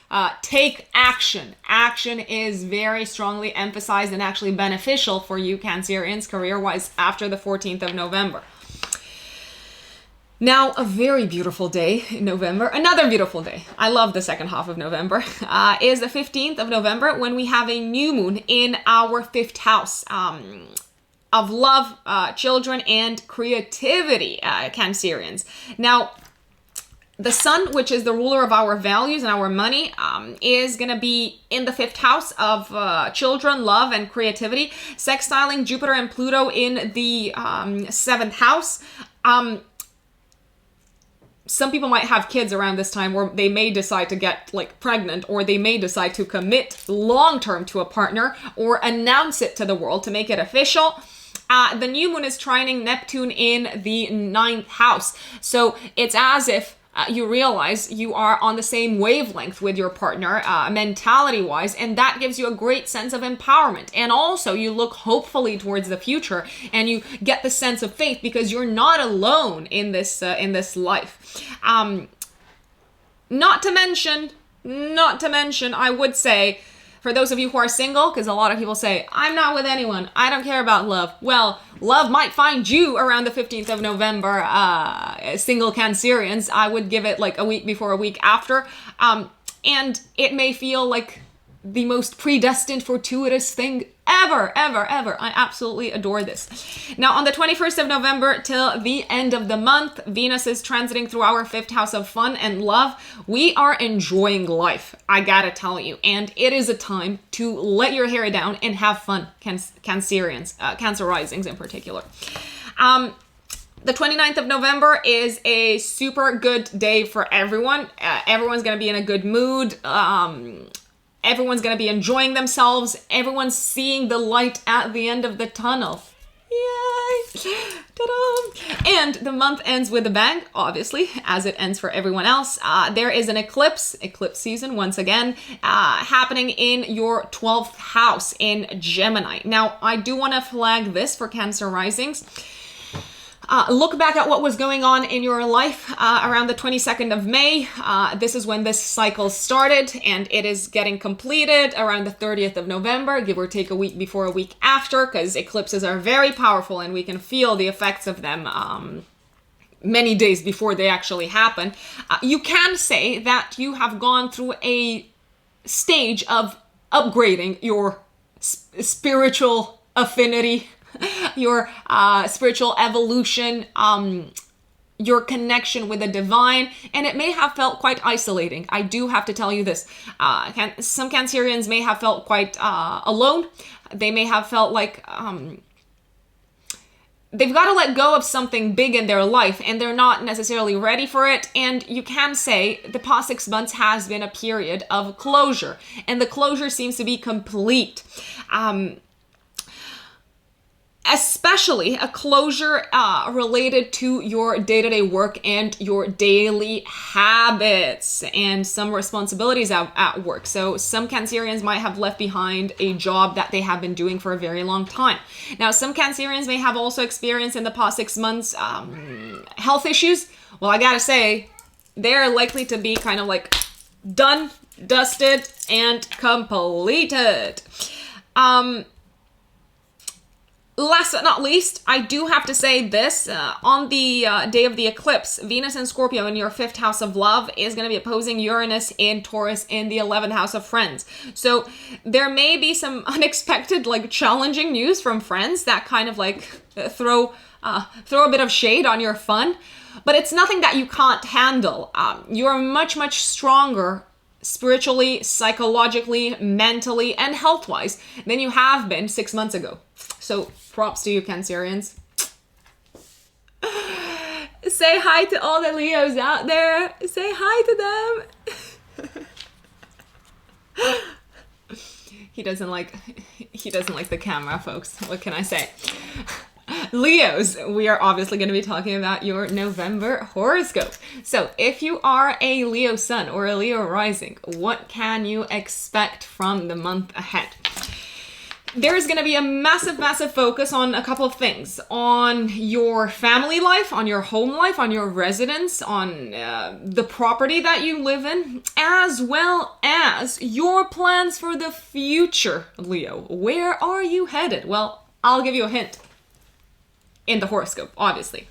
Take action. Action is very strongly emphasized and actually beneficial for you Cancerians career-wise after the 14th of November. Now, a very beautiful day in November, another beautiful day, I love the second half of November, is the 15th of November when we have a new moon in our 5th house of love, children, and creativity, Cancerians. Now, the Sun, which is the ruler of our values and our money, is going to be in the 5th house of children, love, and creativity, sextiling Jupiter and Pluto in the 7th house. Some people might have kids around this time where they may decide to get like pregnant, or they may decide to commit long-term to a partner or announce it to the world to make it official. The new moon is trining Neptune in the 9th house. So it's as if you realize you are on the same wavelength with your partner, mentality-wise, and that gives you a great sense of empowerment. And also, you look hopefully towards the future, and you get the sense of faith because you're not alone in this life. Not to mention, I would say, for those of you who are single, because a lot of people say, I'm not with anyone, I don't care about love. Well, love might find you around the 15th of November, single Cancerians. I would give it like a week before, a week after. And it may feel like the most predestined, fortuitous thing ever. I absolutely adore this. Now, on the 21st of November till the end of the month, Venus is transiting through our 5th house of fun and love. We are enjoying life, I gotta tell you. And it is a time to let your hair down and have fun, Cancerians, Cancer risings in particular. The 29th of November is a super good day for everyone. Everyone's gonna be in a good mood. Everyone's going to be enjoying themselves. Everyone's seeing the light at the end of the tunnel. Yay! Ta-da! And the month ends with a bang, obviously, as it ends for everyone else. There is an eclipse season once again, happening in your 12th house in Gemini. Now, I do want to flag this for Cancer risings. Look back at what was going on in your life around the 22nd of May. This is when this cycle started, and it is getting completed around the 30th of November, give or take a week before, a week after, because eclipses are very powerful and we can feel the effects of them many days before they actually happen. You can say that you have gone through a stage of upgrading your spiritual affinity, your spiritual evolution, your connection with the divine, and it may have felt quite isolating. I do have to tell you this. Some Cancerians may have felt quite alone. They may have felt like they've got to let go of something big in their life, and they're not necessarily ready for it. And you can say the past 6 months has been a period of closure, and the closure seems to be complete. Especially a closure related to your day-to-day work and your daily habits and some responsibilities at work. So some Cancerians might have left behind a job that they have been doing for a very long time. Now, some Cancerians may have also experienced in the past 6 months health issues. Well, I gotta say, they're likely to be kind of like done, dusted, and completed. Last but not least, I do have to say this. On the day of the eclipse, Venus in Scorpio in your 5th house of love is going to be opposing Uranus in Taurus in the 11th house of friends. So there may be some unexpected, like, challenging news from friends that kind of like throw a bit of shade on your fun. But it's nothing that you can't handle. You're much, much stronger spiritually, psychologically, mentally, and health-wise than you have been 6 months ago. So props to you, Cancerians. Say hi to all the Leos out there. Say hi to them. He doesn't like the camera, folks. What can I say? Leos, we are obviously going to be talking about your November horoscope. So if you are a Leo sun or a Leo rising, what can you expect from the month ahead? There's going to be a massive, massive focus on a couple of things. On your family life, on your home life, on your residence, on the property that you live in, as well as your plans for the future, Leo. Where are you headed? Well, I'll give you a hint in the horoscope, obviously.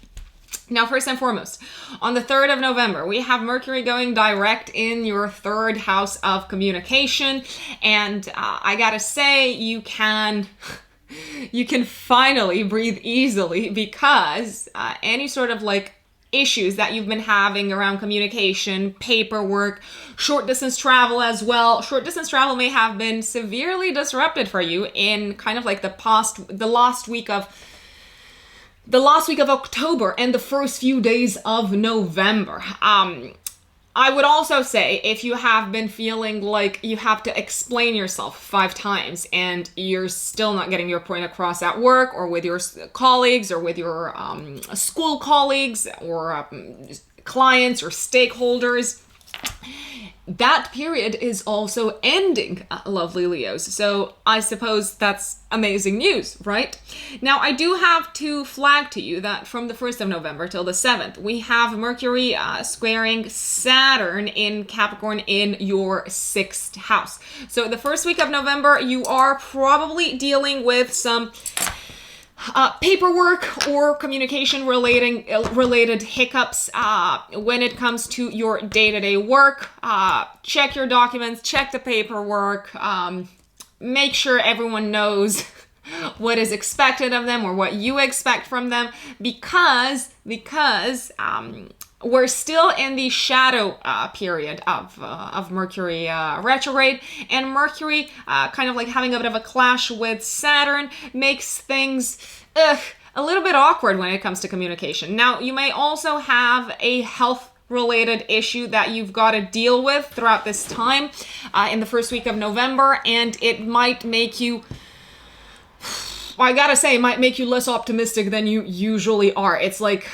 Now, first and foremost, on the 3rd of November, we have Mercury going direct in your 3rd house of communication. And I gotta say, you can finally breathe easily, because any sort of like issues that you've been having around communication, paperwork, short distance travel as well. Short distance travel may have been severely disrupted for you in kind of like the last week of October and the first few days of November. I would also say, if you have been feeling like you have to explain yourself 5 times and you're still not getting your point across at work or with your colleagues or with your school colleagues or clients or stakeholders, that period is also ending, lovely Leos. So I suppose that's amazing news, right? Now, I do have to flag to you that from the 1st of November till the 7th, we have Mercury squaring Saturn in Capricorn in your 6th house. So the first week of November, you are probably dealing with some paperwork or communication related hiccups when it comes to your day-to-day work. Check your documents, check the paperwork, make sure everyone knows what is expected of them or what you expect from them, because we're still in the shadow period of Mercury retrograde, and Mercury kind of like having a bit of a clash with Saturn makes things a little bit awkward when it comes to communication. Now, you may also have a health-related issue that you've got to deal with throughout this time in the first week of November, and it might make you... I gotta say, it might make you less optimistic than you usually are. It's like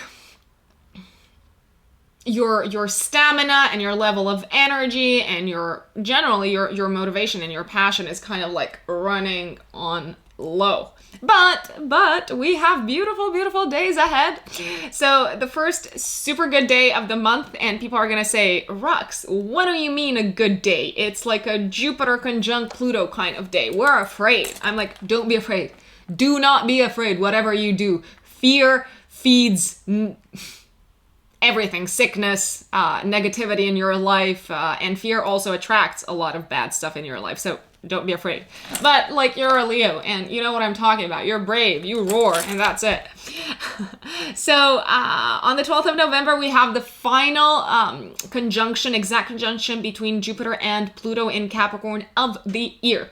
your stamina and your level of energy and your motivation and your passion is kind of like running on low. But we have beautiful, beautiful days ahead. So the first super good day of the month, and people are going to say, Rux, what do you mean a good day? It's like a Jupiter conjunct Pluto kind of day. We're afraid. I'm like, don't be afraid. Do not be afraid, whatever you do. Fear feeds everything, sickness, negativity in your life, and fear also attracts a lot of bad stuff in your life. So don't be afraid. But like, you're a Leo and you know what I'm talking about. You're brave, you roar, and that's it. So on the 12th of November, we have the final conjunction, exact conjunction between Jupiter and Pluto in Capricorn of the year.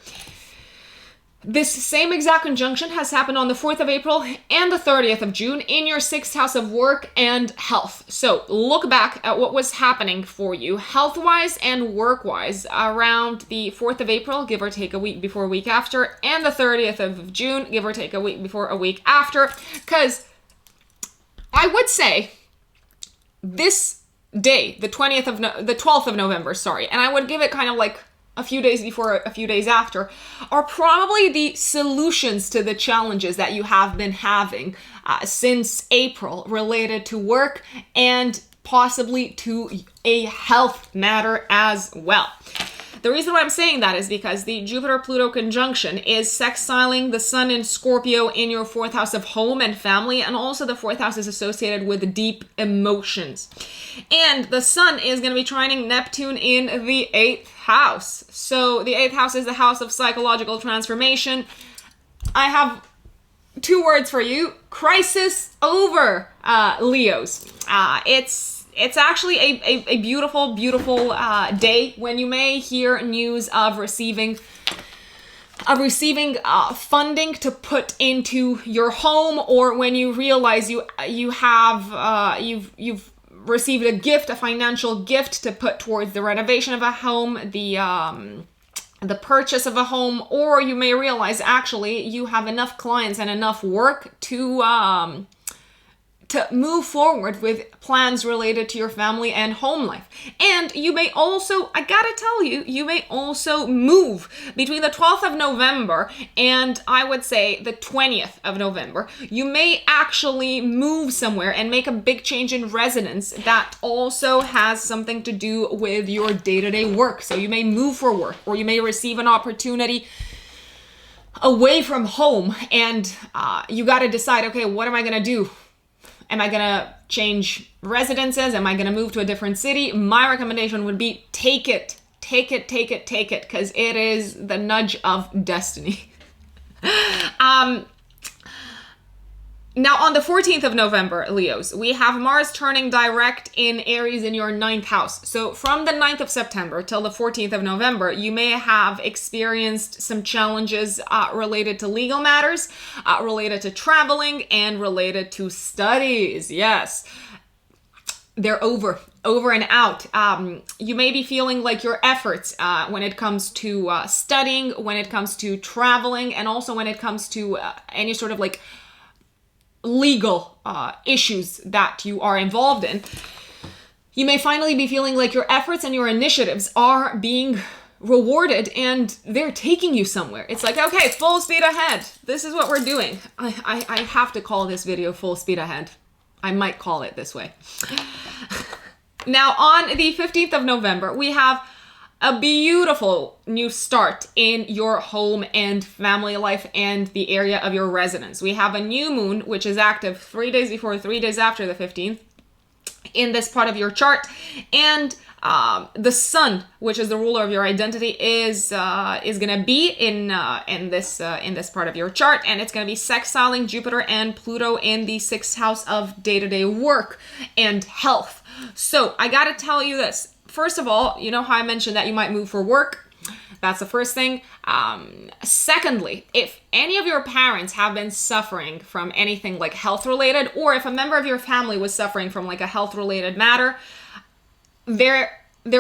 This same exact conjunction has happened on the 4th of April and the 30th of June in your 6th house of work and health. So look back at what was happening for you health-wise and work-wise around the 4th of April, give or take a week before, a week after, and the 30th of June, give or take a week before, a week after. Because I would say this day, the 12th of November, and I would give it kind of like a few days before, a few days after, are probably the solutions to the challenges that you have been having since April related to work and possibly to a health matter as well. The reason why I'm saying that is because the Jupiter-Pluto conjunction is sextiling the Sun in Scorpio in your 4th house of home and family, and also the 4th house is associated with deep emotions. And the Sun is going to be trining Neptune in the 8th house. So the 8th house is the house of psychological transformation. I have 2 words for you: crisis over, Leos. It's actually a beautiful, beautiful day when you may hear news of receiving funding to put into your home, or when you realize you've received a gift, a financial gift to put towards the renovation of a home, the purchase of a home, or you may realize actually you have enough clients and enough work to move forward with plans related to your family and home life. And you may also, I gotta tell you, you may also move between the 12th of November and I would say the 20th of November. You may actually move somewhere and make a big change in residence that also has something to do with your day-to-day work. So you may move for work, or you may receive an opportunity away from home, and you gotta decide, okay, what am I gonna do? Am I going to change residences? Am I going to move to a different city? My recommendation would be take it, because it is the nudge of destiny. Now, on the 14th of November, Leos, we have Mars turning direct in Aries in your 9th house. So from the 9th of September till the 14th of November, you may have experienced some challenges related to legal matters, related to traveling, and related to studies. Yes, they're over and out. You may be feeling like your efforts when it comes to studying, when it comes to traveling, and also when it comes to any sort of like legal issues that you are involved in, you may finally be feeling like your efforts and your initiatives are being rewarded and they're taking you somewhere. It's like, okay, full speed ahead. This is what we're doing. I have to call this video full speed ahead. I might call it this way. Now, on the 15th of November, we have a beautiful new start in your home and family life and the area of your residence. We have a new moon, which is active 3 days before, 3 days after the 15th in this part of your chart. And the sun, which is the ruler of your identity, is going to be in this part of your chart, and it's going to be sextiling Jupiter and Pluto in the 6th house of day-to-day work and health. So I got to tell you this. First of all, you know how I mentioned that you might move for work? That's the first thing. Secondly, if any of your parents have been suffering from anything like health related, or if a member of your family was suffering from like a health related matter, they're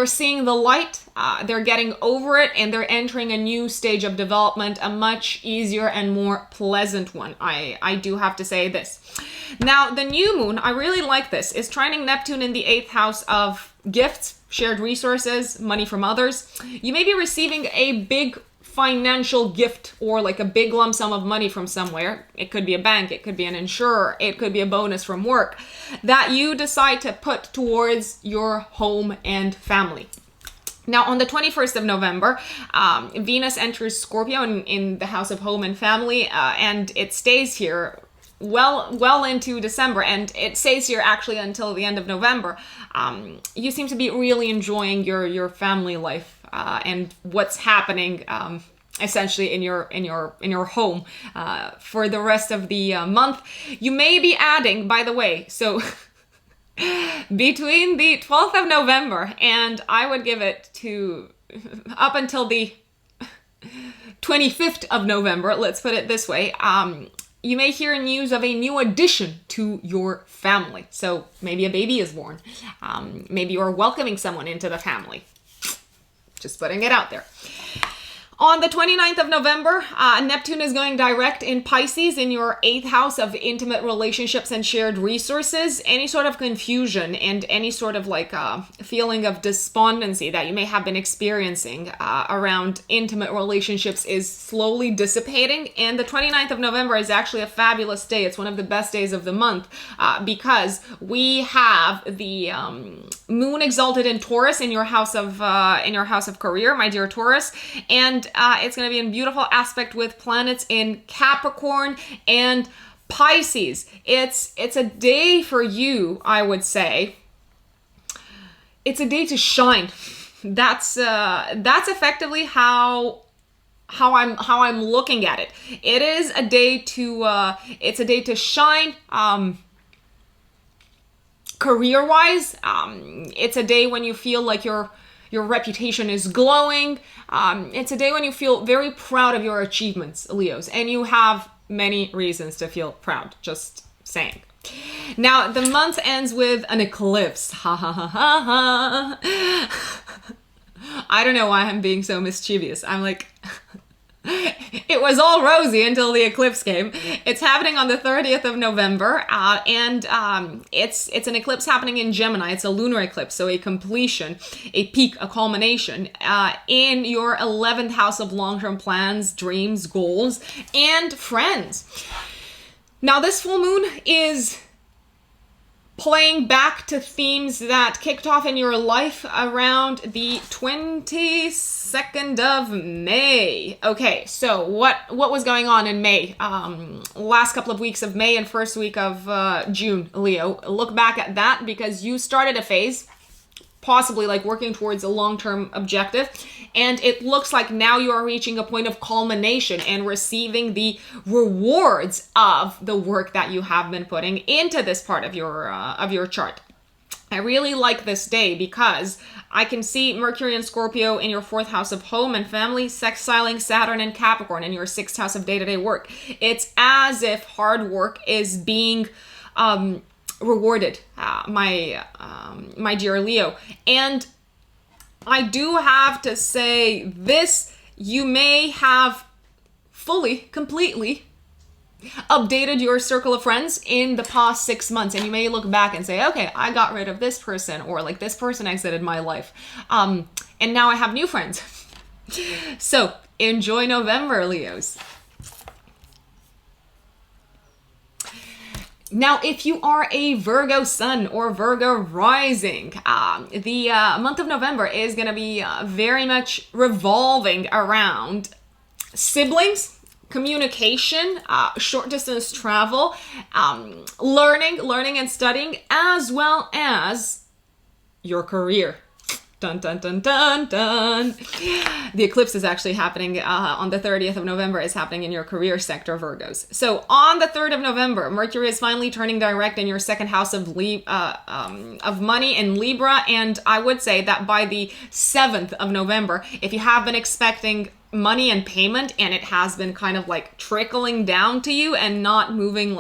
seeing the light, they're getting over it, and they're entering a new stage of development, a much easier and more pleasant one. I do have to say this. Now, the new moon, I really like this, is trining Neptune in the 8th house of gifts, shared resources, money from others. You may be receiving a big financial gift or like a big lump sum of money from somewhere. It could be a bank, it could be an insurer, it could be a bonus from work that you decide to put towards your home and family. Now, on the 21st of November, Venus enters Scorpio in the house of home and family, and it stays here well into December, and it stays here actually until the end of November. You seem to be really enjoying your family life and what's happening essentially in your home for the rest of the month. You may be adding, by the way, so between the 12th of November and I would give it to up until the 25th of November, let's put it this way, you may hear news of a new addition to your family. So maybe a baby is born. Maybe you're welcoming someone into the family. Just putting it out there. On the 29th of November, Neptune is going direct in Pisces in your 8th house of intimate relationships and shared resources. Any sort of confusion and any sort of like feeling of despondency that you may have been experiencing around intimate relationships is slowly dissipating. And the 29th of November is actually a fabulous day. It's one of the best days of the month because we have the moon exalted in Taurus in your house of career, my dear Taurus, and it's going to be in beautiful aspect with planets in Capricorn and Pisces. It's a day for you, I would say. It's a day to shine. That's effectively how I'm looking at it. It is a day to shine. Career-wise, it's a day when you feel like your reputation is glowing. It's a day when you feel very proud of your achievements, Leos, and you have many reasons to feel proud, just saying. Now, the month ends with an eclipse. Ha ha ha ha ha. I don't know why I'm being so mischievous. I'm like... It was all rosy until the eclipse came. It's happening on the 30th of November, and it's an eclipse happening in Gemini. It's a lunar eclipse, so a completion, a peak, a culmination in your 11th house of long-term plans, dreams, goals, and friends. Now, this full moon is playing back to themes that kicked off in your life around the 22nd of May. Okay, so what was going on in May? Last couple of weeks of May and first week of June, Leo. Look back at that because you started a phase, possibly like working towards a long-term objective, and it looks like now you are reaching a point of culmination and receiving the rewards of the work that you have been putting into this part of your chart. I really like this day because I can see Mercury and Scorpio in your 4th house of home and family, sexiling Saturn and Capricorn in your 6th house of day-to-day work. It's as if hard work is being rewarded, my dear Leo. And I do have to say this, you may have completely updated your circle of friends in the past 6 months, and you may look back and say, okay, I got rid of this person, or like this person exited my life, and now I have new friends. So enjoy November, Leos. Now, if you are a Virgo sun or Virgo rising, the month of November is going to be very much revolving around siblings, communication, short distance travel, learning and studying, as well as your career. Dun, dun, dun, dun, dun. The eclipse is actually happening on the 30th of November. Is happening in your career sector, Virgos. So on the 3rd of November, Mercury is finally turning direct in your 2nd house of money in Libra. And I would say that by the 7th of November, if you have been expecting money and payment and it has been kind of like trickling down to you and not moving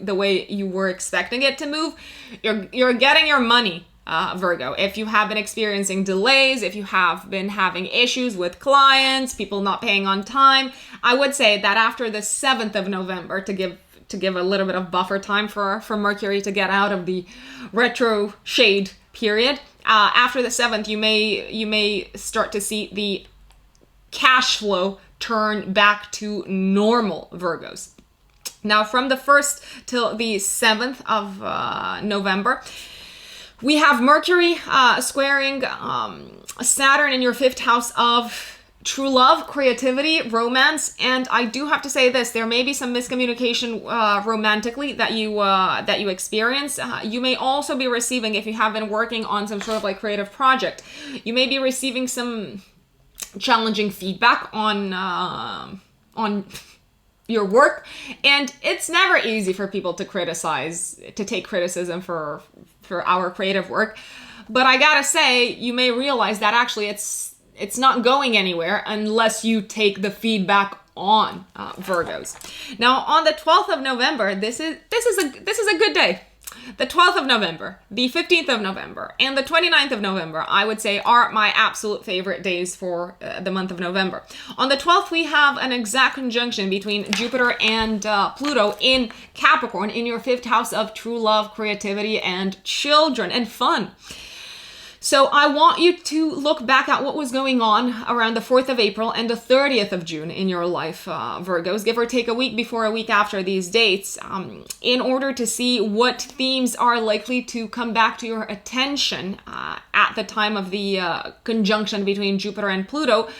the way you were expecting it to move, you're getting your money. Virgo, if you have been experiencing delays, if you have been having issues with clients, people not paying on time, I would say that after the 7th of November, to give a little bit of buffer time for Mercury to get out of the retro shade period, after the 7th, you may start to see the cash flow turn back to normal, Virgos. Now, from the 1st till the 7th of November, we have Mercury squaring Saturn in your 5th house of true love, creativity, romance, and I do have to say this: there may be some miscommunication romantically that you experience. You may also be receiving, if you have been working on some sort of like creative project, you may be receiving some challenging feedback on your work, and it's never easy for people to take criticism for our creative work. But I gotta say, you may realize that actually it's not going anywhere unless you take the feedback on, Virgos. Now, on the 12th of November, this is a good day. The 12th of November, the 15th of November, and the 29th of November, I would say, are my absolute favorite days for the month of November. On the 12th, we have an exact conjunction between Jupiter and Pluto in Capricorn, in your 5th house of true love, creativity, and children, and fun. So I want you to look back at what was going on around the 4th of April and the 30th of June in your life, Virgos, give or take a week before, a week after these dates, in order to see what themes are likely to come back to your attention at the time of the conjunction between Jupiter and Pluto.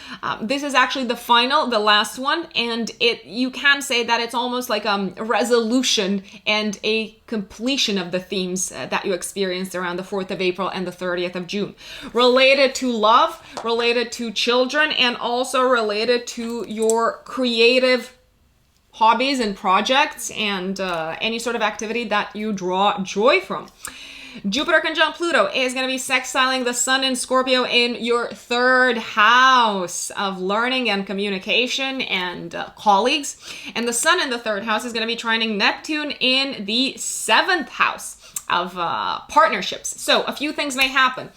This is actually the last one, and you can say that it's almost like a resolution and a completion of the themes that you experienced around the 4th of April and the 30th of June, related to love, related to children, and also related to your creative hobbies and projects and any sort of activity that you draw joy from. Jupiter conjunct Pluto is going to be sextiling the Sun in Scorpio in your 3rd house of learning and communication and colleagues. And the Sun in the 3rd house is going to be trining Neptune in the 7th house of partnerships. So a few things may happen.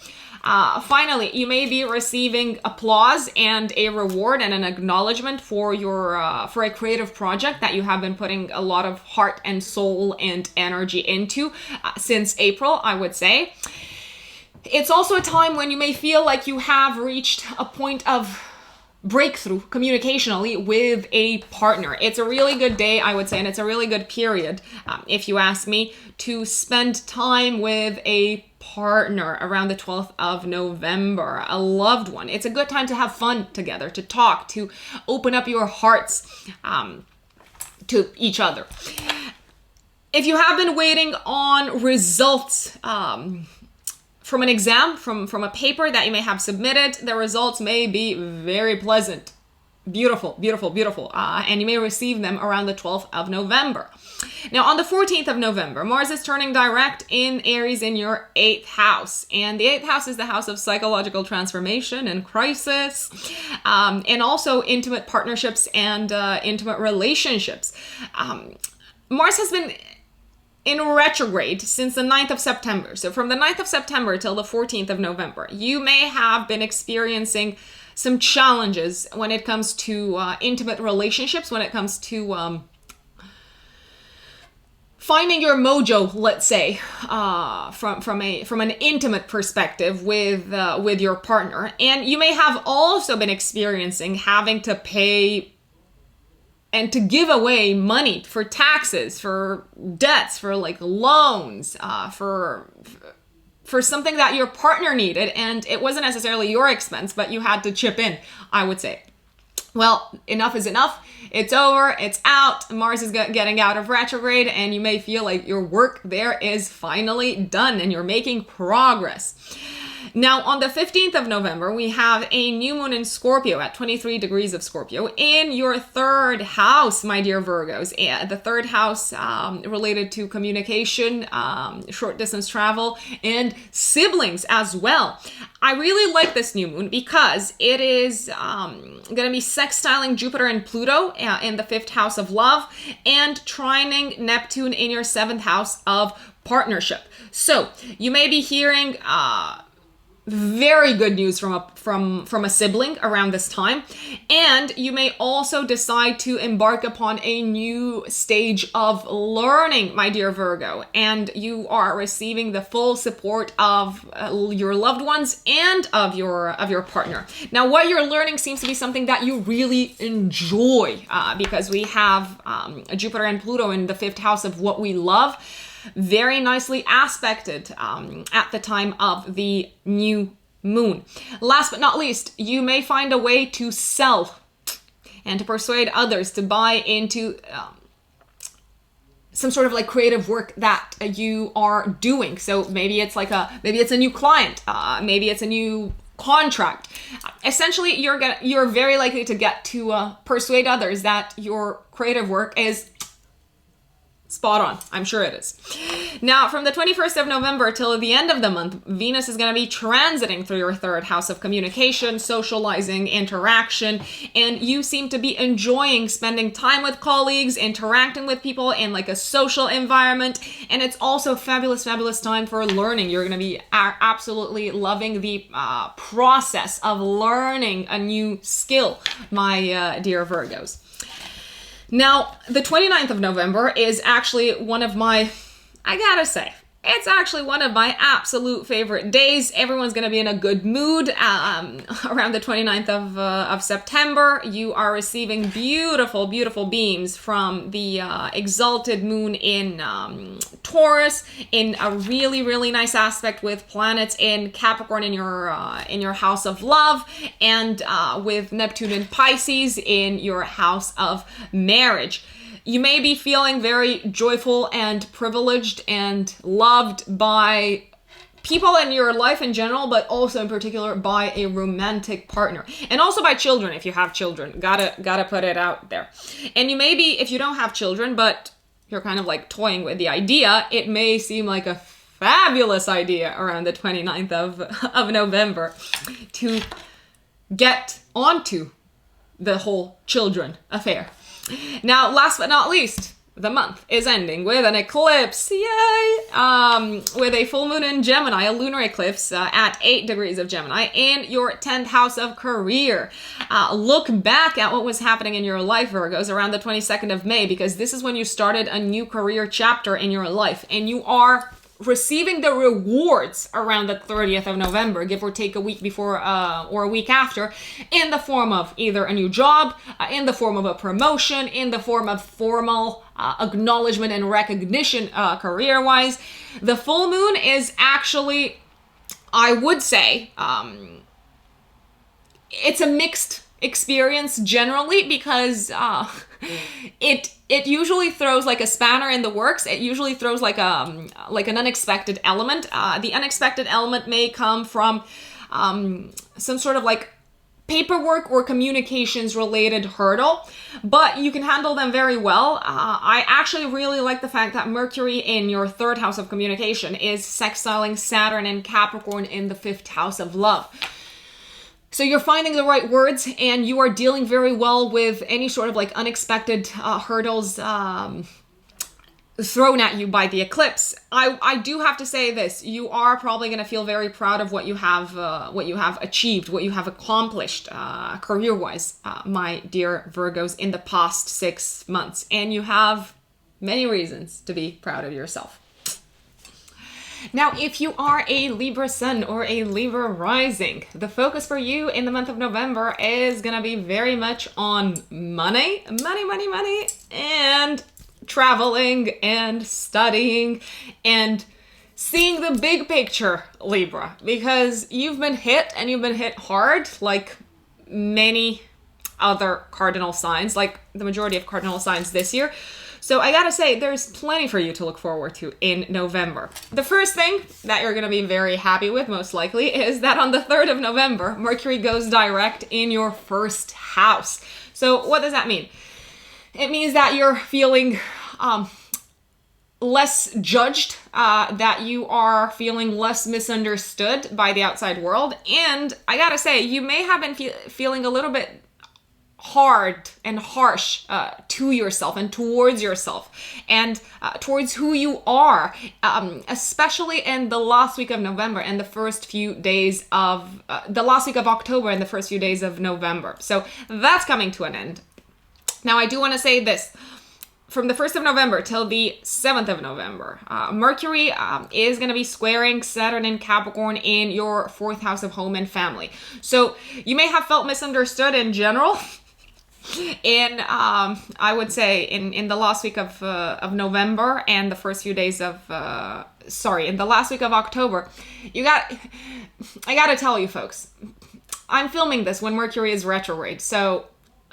Finally, you may be receiving applause and a reward and an acknowledgement for a creative project that you have been putting a lot of heart and soul and energy into since April, I would say. It's also a time when you may feel like you have reached a point of breakthrough communicationally with a partner. It's a really good day, I would say, and it's a really good period, if you ask me, to spend time with a partner around the 12th of November, a loved one. It's a good time to have fun together, to talk, to open up your hearts to each other. If you have been waiting on results from an exam, from a paper that you may have submitted, the results may be very pleasant. Beautiful, beautiful, beautiful. And you may receive them around the 12th of November. Now, on the 14th of November, Mars is turning direct in Aries in your 8th house. And the 8th house is the house of psychological transformation and crisis, and also intimate partnerships and intimate relationships. Mars has been in retrograde since the 9th of September. So from the 9th of September till the 14th of November, you may have been experiencing some challenges when it comes to intimate relationships, when it comes to finding your mojo, let's say, from an intimate perspective with your partner. And you may have also been experiencing having to pay and to give away money for taxes, for debts, for like loans, for something that your partner needed, and it wasn't necessarily your expense, but you had to chip in, I would say. Well, enough is enough. It's over. It's out. Mars is getting out of retrograde, and you may feel like your work there is finally done and you're making progress. Now, on the 15th of November, we have a new moon in Scorpio at 23 degrees of Scorpio in your 3rd house, my dear Virgos. The 3rd house related to communication, short distance travel, and siblings as well. I really like this new moon because it is going to be sextiling Jupiter and Pluto in the 5th house of love and trining Neptune in your 7th house of partnership. So you may be hearing very good news from a sibling around this time, and you may also decide to embark upon a new stage of learning, my dear Virgo, and you are receiving the full support of your loved ones and of your partner. Now, what you're learning seems to be something that you really enjoy, because we have Jupiter and Pluto in the 5th house of what we love, very nicely aspected at the time of the new moon. Last but not least, you may find a way to sell and to persuade others to buy into some sort of like creative work that you are doing. So maybe it's a new client, maybe it's a new contract. Essentially, you're very likely to get to persuade others that your creative work is spot on. I'm sure it is. Now, from the 21st of November till the end of the month, Venus is going to be transiting through your third house of communication, socializing, interaction, and you seem to be enjoying spending time with colleagues, interacting with people in like a social environment, and it's also fabulous, fabulous time for learning. You're going to be absolutely loving the process of learning a new skill, my dear Virgos. Now, the 29th of November is actually one of my, I gotta say, it's actually one of my absolute favorite days. Everyone's going to be in a good mood. Around the 29th of September, you are receiving beautiful, beautiful beams from the exalted moon in Taurus, in a really, really nice aspect with planets in Capricorn in your house of love, and with Neptune in Pisces in your house of marriage. You may be feeling very joyful and privileged and loved by people in your life in general, but also in particular by a romantic partner, and also by children if you have children. Gotta put it out there. And you may be, if you don't have children, but you're kind of like toying with the idea, it may seem like a fabulous idea around the 29th of November to get onto the whole children affair. Now, last but not least, the month is ending with an eclipse, yay! With a full moon in Gemini, a lunar eclipse at 8 degrees of Gemini in your 10th house of career. Look back at what was happening in your life, Virgos, around the 22nd of May, because this is when you started a new career chapter in your life, and you are receiving the rewards around the 30th of November, give or take a week before or a week after, in the form of either a new job, in the form of a promotion, in the form of formal acknowledgement and recognition career-wise. The full moon is actually, I would say, it's a mixed experience generally, because it usually throws like a spanner in the works. It usually throws like an unexpected element. The unexpected element may come from some sort of like paperwork or communications related hurdle, but you can handle them very well. I actually really like the fact that Mercury in your third house of communication is sextiling Saturn and Capricorn in the 5th house of love. So you're finding the right words, and you are dealing very well with any sort of like unexpected hurdles thrown at you by the eclipse. I do have to say this: you are probably going to feel very proud of what you have achieved, what you have accomplished career-wise, my dear Virgos, in the past 6 months, and you have many reasons to be proud of yourself. Now, if you are a Libra sun or a Libra rising, the focus for you in the month of November is going to be very much on money, and traveling and studying and seeing the big picture, Libra, because you've been hit, and you've been hit hard like many other cardinal signs, like the majority of cardinal signs this year. So I gotta say, there's plenty for you to look forward to in November. The first thing that you're gonna be very happy with, most likely, is that on the 3rd of November, Mercury goes direct in your 1st house. So what does that mean? It means that you're feeling less judged, that you are feeling less misunderstood by the outside world. And I gotta say, you may have been feeling a little bit hard and harsh to yourself and towards yourself and towards who you are, especially in the last week of November and the first few days of the last week of October and the first few days of November. So that's coming to an end. Now, I do want to say this. From the 1st of November till the 7th of November, Mercury is going to be squaring Saturn and Capricorn in your 4th house of home and family. So you may have felt misunderstood in general. I would say in the last week of November and the first few days of in the last week of October, I gotta tell you folks, I'm filming this when Mercury is retrograde. So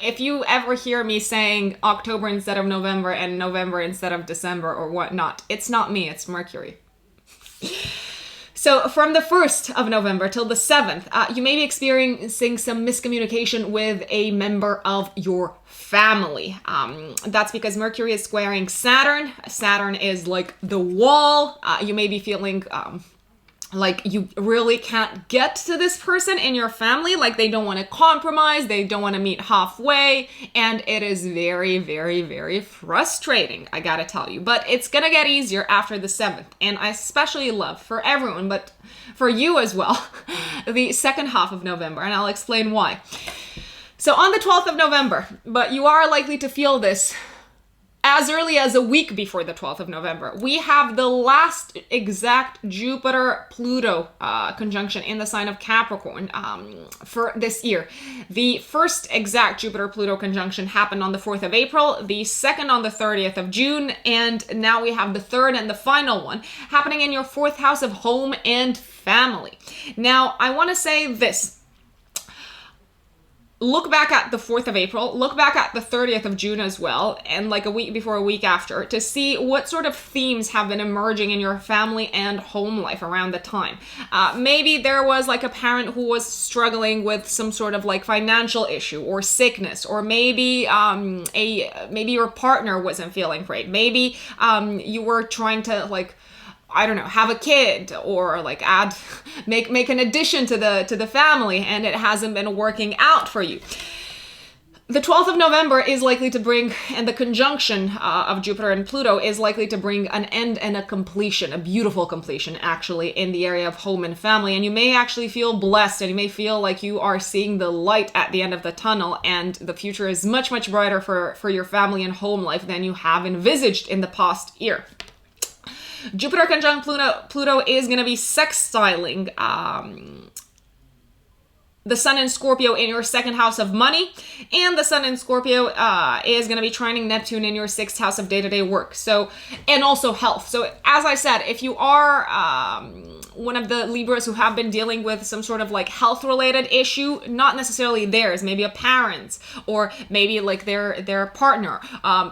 if you ever hear me saying October instead of November and November instead of December or whatnot, it's not me, it's Mercury. So from the 1st of November till the 7th, you may be experiencing some miscommunication with a member of your family. That's because Mercury is squaring Saturn. Saturn is like the wall. You may be feeling like you really can't get to this person in your family, like they don't want to compromise, they don't want to meet halfway, and it is very, very, very frustrating, I gotta tell you. But it's gonna get easier after the 7th, and I especially love for everyone, but for you as well, the second half of November, and I'll explain why. So on the 12th of November, but you are likely to feel this as early as a week before the 12th of November, we have the last exact Jupiter-Pluto conjunction in the sign of Capricorn for this year. The first exact Jupiter-Pluto conjunction happened on the 4th of April, the second on the 30th of June, and now we have the third and the final one happening in your 4th house of home and family. Now, I want to say this. Look back at the 4th of April, look back at the 30th of June as well, and like a week before, a week after, to see what sort of themes have been emerging in your family and home life around the time. Maybe there was like a parent who was struggling with some sort of like financial issue or sickness, or maybe maybe your partner wasn't feeling great. Maybe you were trying to like, I don't know, have a kid or like make an addition to the family, and it hasn't been working out for you. The 12th of November is likely to bring, and the conjunction of Jupiter and Pluto is likely to bring an end and a completion, a beautiful completion actually, in the area of home and family. And you may actually feel blessed, and you may feel like you are seeing the light at the end of the tunnel, and the future is much, much brighter for your family and home life than you have envisaged in the past year. Jupiter conjunct Pluto is going to be sextiling the Sun in Scorpio in your 2nd house of money, and the Sun in Scorpio is going to be trining Neptune in your 6th house of day-to-day work, so, and also health. So as I said, if you are one of the Libras who have been dealing with some sort of like health-related issue, not necessarily theirs, maybe a parent's, or maybe like their partner,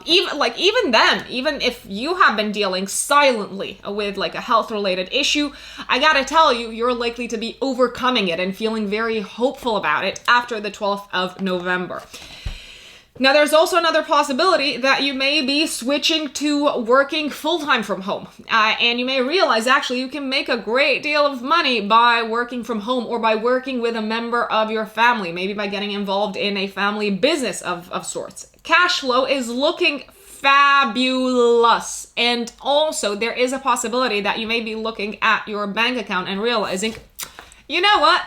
even them, even if you have been dealing silently with like a health-related issue, I gotta tell you, you're likely to be overcoming it and feeling very hopeful about it after the 12th of November. Now, there's also another possibility that you may be switching to working full-time from home. And you may realize, actually, you can make a great deal of money by working from home, or by working with a member of your family, maybe by getting involved in a family business of sorts. Cash flow is looking fabulous. And also, there is a possibility that you may be looking at your bank account and realizing, you know what?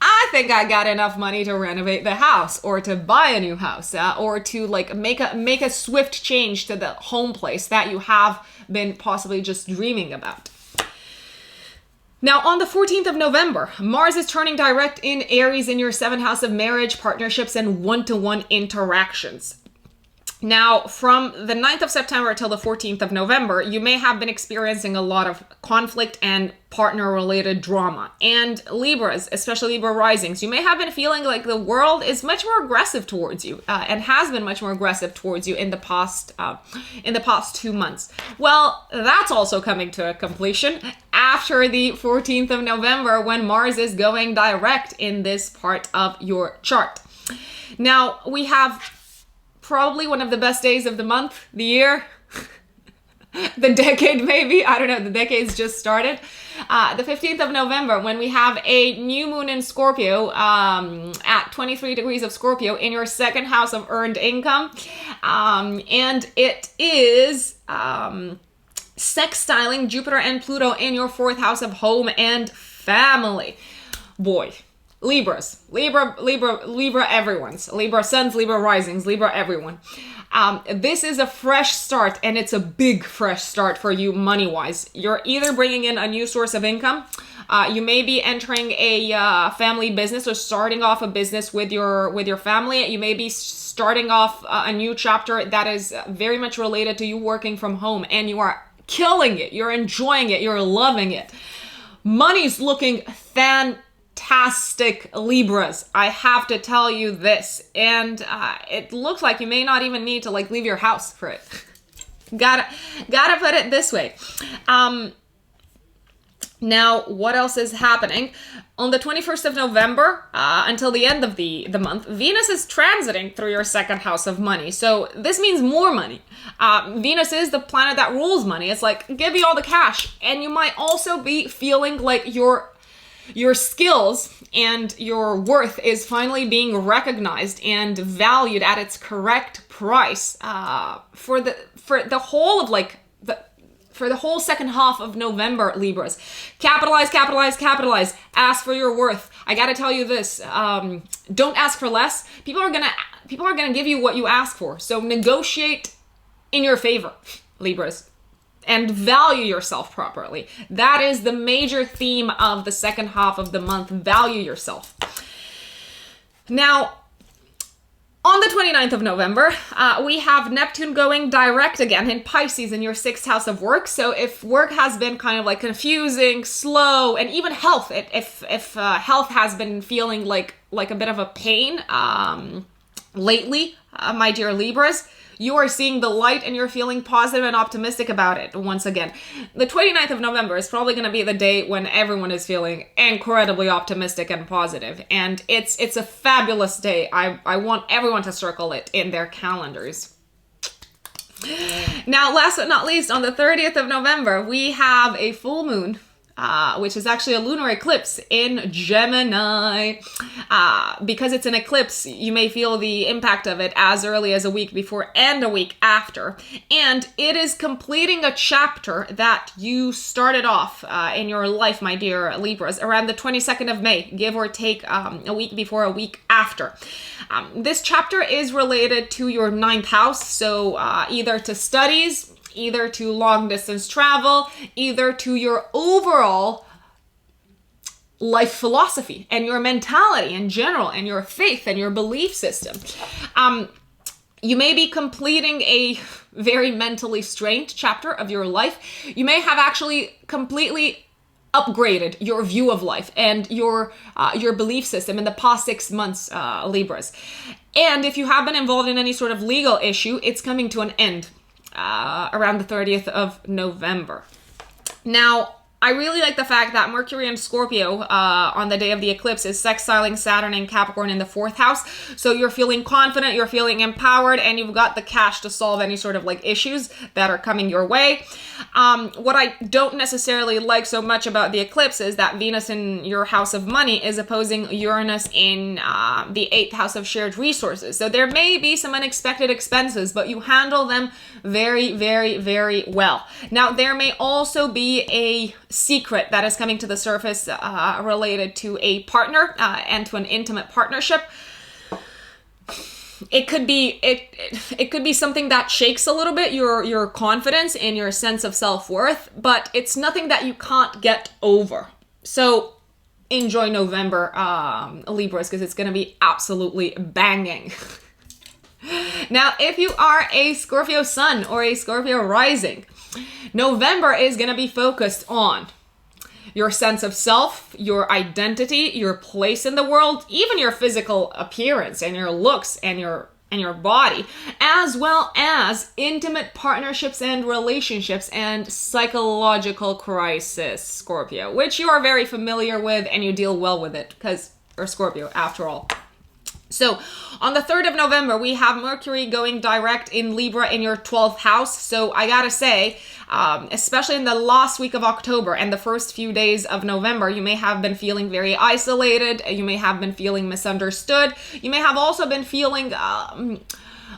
I think I got enough money to renovate the house, or to buy a new house, or to like make a swift change to the home place that you have been possibly just dreaming about. Now, on the 14th of November, Mars is turning direct in Aries in your 7th house of marriage, partnerships, and one-to-one interactions. Now, from the 9th of September till the 14th of November, you may have been experiencing a lot of conflict and partner-related drama. And Libras, especially Libra risings, you may have been feeling like the world is much more aggressive towards you, and has been much more aggressive towards you in the past 2 months. Well, that's also coming to a completion after the 14th of November, when Mars is going direct in this part of your chart. Now, we have probably one of the best days of the month, the year, the decade maybe, I don't know, the decade's just started. The 15th of November, when we have a new moon in Scorpio at 23 degrees of Scorpio in your 2nd house of earned income. And it is sextiling Jupiter and Pluto in your 4th house of home and family. Boy. Libras, Libra everyone's, Libra suns, Libra risings, Libra everyone. This is a fresh start, and it's a big fresh start for you money-wise. You're either bringing in a new source of income, you may be entering a family business, or starting off a business with your family. You may be starting off a new chapter that is very much related to you working from home, and you are killing it, you're enjoying it, you're loving it. Money's looking fantastic, Libras. I have to tell you this, and it looks like you may not even need to like leave your house for it. Gotta put it this way. Now, what else is happening? On the 21st of November, until the end of the month, Venus is transiting through your second house of money. So this means more money. Venus is the planet that rules money. It's like, give you all the cash. And you might also be feeling like your skills and your worth is finally being recognized and valued at its correct price for the whole of for the whole second half of November, Libras. Capitalize, capitalize, capitalize. Ask for your worth. I gotta tell you this, don't ask for less. People are gonna give you what you ask for. So negotiate in your favor, Libras, and value yourself properly. That is the major theme of the second half of the month. Value yourself. Now, on the 29th of November, we have Neptune going direct again in Pisces in your sixth house of work. So if work has been kind of like confusing, slow, and even health, if health has been feeling like a bit of a pain lately, my dear Libras, you are seeing the light and you're feeling positive and optimistic about it once again. The 29th of November is probably going to be the day when everyone is feeling incredibly optimistic and positive. And it's a fabulous day. I want everyone to circle it in their calendars. Now, last but not least, on the 30th of November, we have a full moon, which is actually a lunar eclipse in Gemini. Because it's an eclipse, you may feel the impact of it as early as a week before and a week after. And it is completing a chapter that you started off in your life, my dear Libras, around the 22nd of May, give or take a week before, a week after. This chapter is related to your ninth house, so either to studies, either to long distance travel, either to your overall life philosophy and your mentality in general and your faith and your belief system. You may be completing a very mentally strained chapter of your life. You may have actually completely upgraded your view of life and your belief system in the past 6 months, Libras. And if you have been involved in any sort of legal issue, it's coming to an end around the 30th of November. Now, I really like the fact that Mercury and Scorpio on the day of the eclipse is sextiling Saturn and Capricorn in the fourth house. So you're feeling confident, you're feeling empowered, and you've got the cash to solve any sort of like issues that are coming your way. What I don't necessarily like so much about the eclipse is that Venus in your house of money is opposing Uranus in the eighth house of shared resources. So there may be some unexpected expenses, but you handle them very, very, very well. Now, there may also be a secret that is coming to the surface related to a partner and to an intimate partnership. It could be something that shakes a little bit your confidence and your sense of self-worth, but it's nothing that you can't get over. So enjoy November, Libras, because it's going to be absolutely banging. Now, if you are a Scorpio sun or a Scorpio rising, November is going to be focused on your sense of self, your identity, your place in the world, even your physical appearance and your looks and your body, as well as intimate partnerships and relationships and psychological crisis, Scorpio, which you are very familiar with and you deal well with it because you're Scorpio after all. So on the 3rd of November, we have Mercury going direct in Libra in your 12th house. So I gotta say, especially in the last week of October and the first few days of November, you may have been feeling very isolated. You may have been feeling misunderstood. You may have also been feeling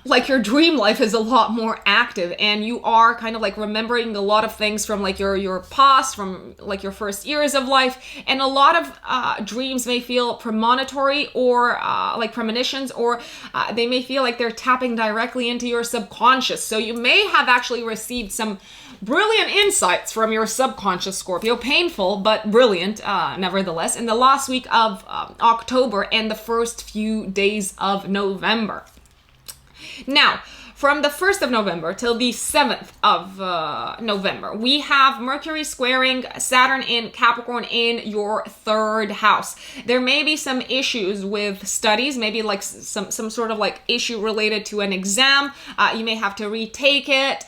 like your dream life is a lot more active and you are kind of like remembering a lot of things from like your past, from like your first years of life, and a lot of dreams may feel premonitory or like premonitions, or they may feel like they're tapping directly into your subconscious. So you may have actually received some brilliant insights from your subconscious, Scorpio, painful but brilliant nevertheless, in the last week of October and the first few days of November. Now, from the 1st of November till the 7th of November, we have Mercury squaring Saturn in Capricorn in your 3rd house. There may be some issues with studies, maybe like some sort of like issue related to an exam. You may have to retake it.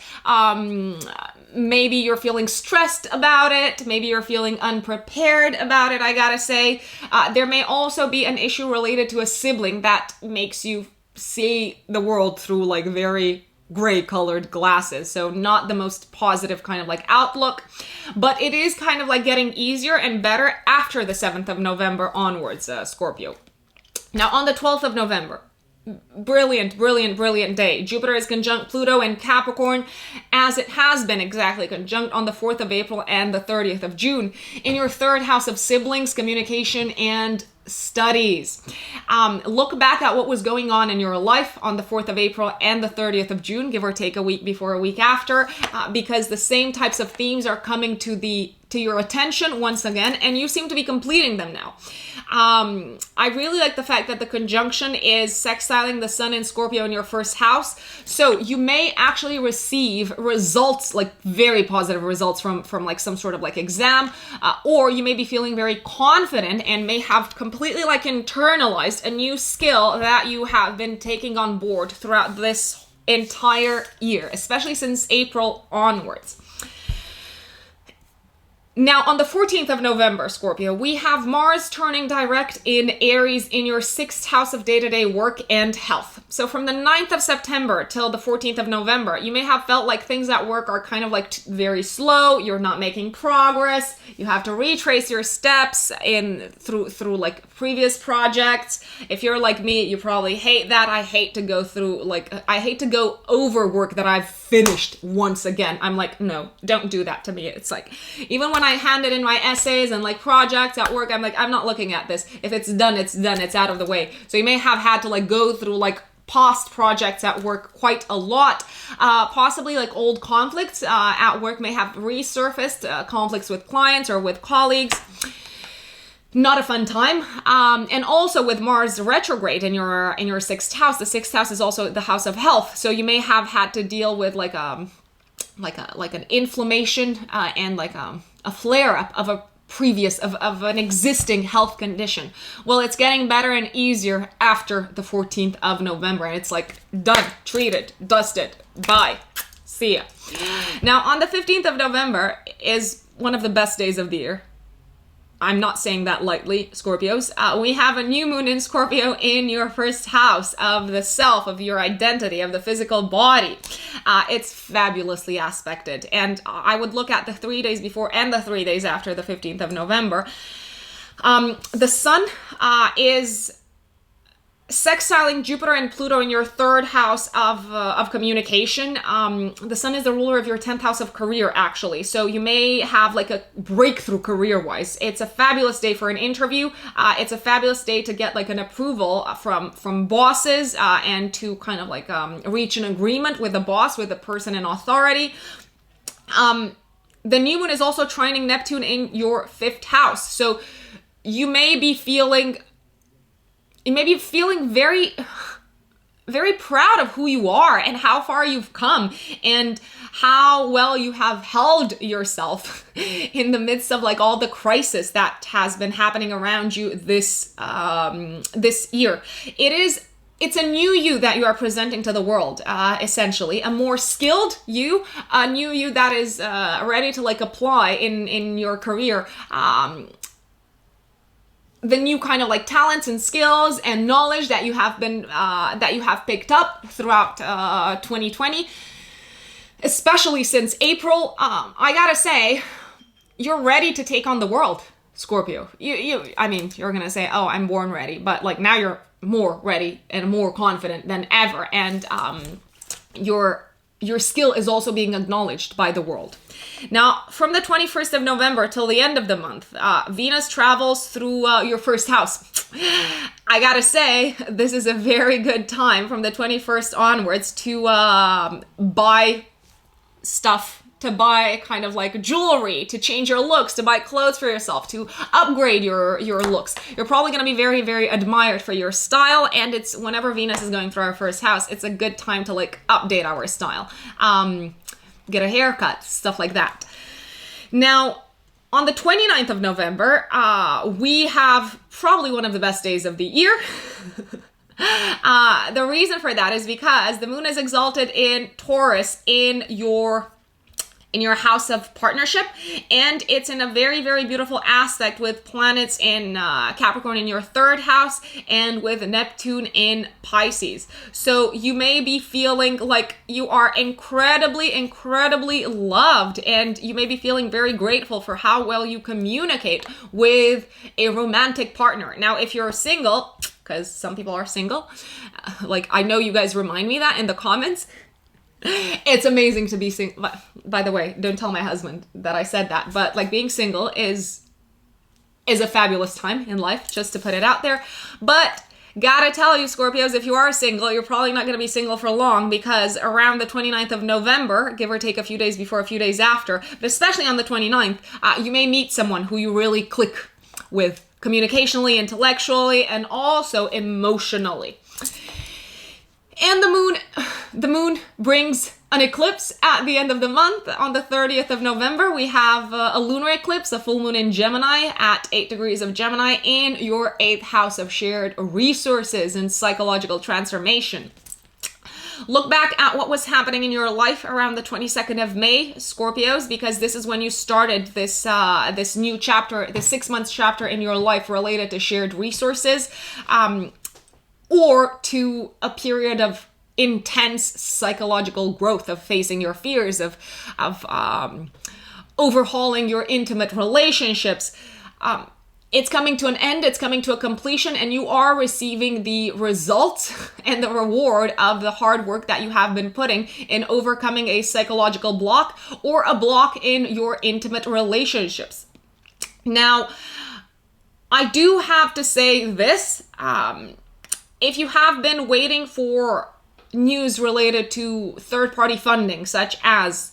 maybe you're feeling stressed about it. Maybe you're feeling unprepared about it, I gotta say. There may also be an issue related to a sibling that makes you see the world through like very gray colored glasses. So not the most positive kind of like outlook, but it is kind of like getting easier and better after the 7th of November onwards, Scorpio. Now on the 12th of November, brilliant day. Jupiter is conjunct Pluto in Capricorn, as it has been exactly conjunct on the 4th of April and the 30th of June in your third house of siblings, communication, and studies. Look back at what was going on in your life on the 4th of April and the 30th of June, give or take a week before, a week after, because the same types of themes are coming to your attention once again, and you seem to be completing them now. I really like the fact that the conjunction is sextiling the sun in Scorpio in your first house. So you may actually receive results, like very positive results from like some sort of like exam, or you may be feeling very confident and may have completely like internalized a new skill that you have been taking on board throughout this entire year, especially since April onwards. Now, on the 14th of November, Scorpio, we have Mars turning direct in Aries in your 6th house of day-to-day work and health. So from the 9th of September till the 14th of November, you may have felt like things at work are kind of like very slow. You're not making progress. You have to retrace your steps through like previous projects. If you're like me, you probably hate that. I hate to go over work that I've finished once again. I'm like, no, don't do that to me. It's like, even when I handed in my essays and like projects at work, I'm like, I'm not looking at this. If it's done, it's done. It's out of the way. So you may have had to like go through like past projects at work quite a lot. Possibly like old conflicts at work may have resurfaced, conflicts with clients or with colleagues. Not a fun time. And also with Mars retrograde in your 6th house, the 6th house is also the house of health. So you may have had to deal with like an inflammation and like a flare up of an existing health condition. Well, it's getting better and easier after the 14th of November, and it's like done, treated, dusted, bye, see ya. Now on the 15th of November is one of the best days of the year. I'm not saying that lightly, Scorpios. We have a new moon in Scorpio in your first house of the self, of your identity, of the physical body. It's fabulously aspected. And I would look at the 3 days before and the 3 days after the 15th of November. The sun is sextiling Jupiter and Pluto in your third house of communication. The sun is the ruler of your 10th house of career, actually. So you may have like a breakthrough career-wise. It's a fabulous day for an interview. It's a fabulous day to get like an approval from bosses and to kind of like reach an agreement with the boss, with the person in authority. The new moon is also trining Neptune in your 5th house. So you may be feeling very, very proud of who you are and how far you've come and how well you have held yourself in the midst of like all the crisis that has been happening around you this year. It's a new you that you are presenting to the world, essentially. A more skilled you, a new you that is ready to like apply in your career. The new kind of like talents and skills and knowledge that you have picked up throughout 2020, especially since April. I gotta say, you're ready to take on the world, Scorpio. I mean, you're gonna say, "Oh, I'm born ready," but like now you're more ready and more confident than ever, and your skill is also being acknowledged by the world. Now, from the 21st of November till the end of the month, Venus travels through your first house. I gotta say, this is a very good time from the 21st onwards to buy stuff, to buy kind of like jewelry, to change your looks, to buy clothes for yourself, to upgrade your looks. You're probably going to be very, very admired for your style, and it's whenever Venus is going through our first house, it's a good time to like update our style. Get a haircut, stuff like that. Now, on the 29th of November, we have probably one of the best days of the year. The reason for that is because the moon is exalted in Taurus in your in your house of partnership, and it's in a very, very beautiful aspect with planets in Capricorn in your third house and with Neptune in Pisces. So you may be feeling like you are incredibly, incredibly loved, and you may be feeling very grateful for how well you communicate with a romantic partner. Now, if you're single, because some people are single, like I know you guys remind me that in the comments, it's amazing to be single. By the way, don't tell my husband that I said that, but like being single is a fabulous time in life, just to put it out there. But gotta tell you, Scorpios, if you are single, you're probably not going to be single for long, because around the 29th of November, give or take a few days before, a few days after, but especially on the 29th, you may meet someone who you really click with communicationally, intellectually, and also emotionally. And the moon brings an eclipse at the end of the month. On the 30th of November, we have a lunar eclipse, a full moon in Gemini at 8 degrees of Gemini in your 8th house of shared resources and psychological transformation. Look back at what was happening in your life around the 22nd of May, Scorpios, because this is when you started this new chapter, the 6 months chapter in your life related to shared resources, or to a period of intense psychological growth, of facing your fears, of overhauling your intimate relationships. It's coming to an end, it's coming to a completion, and you are receiving the results and the reward of the hard work that you have been putting in overcoming a psychological block or a block in your intimate relationships. Now, I do have to say this, if you have been waiting for news related to third-party funding, such as,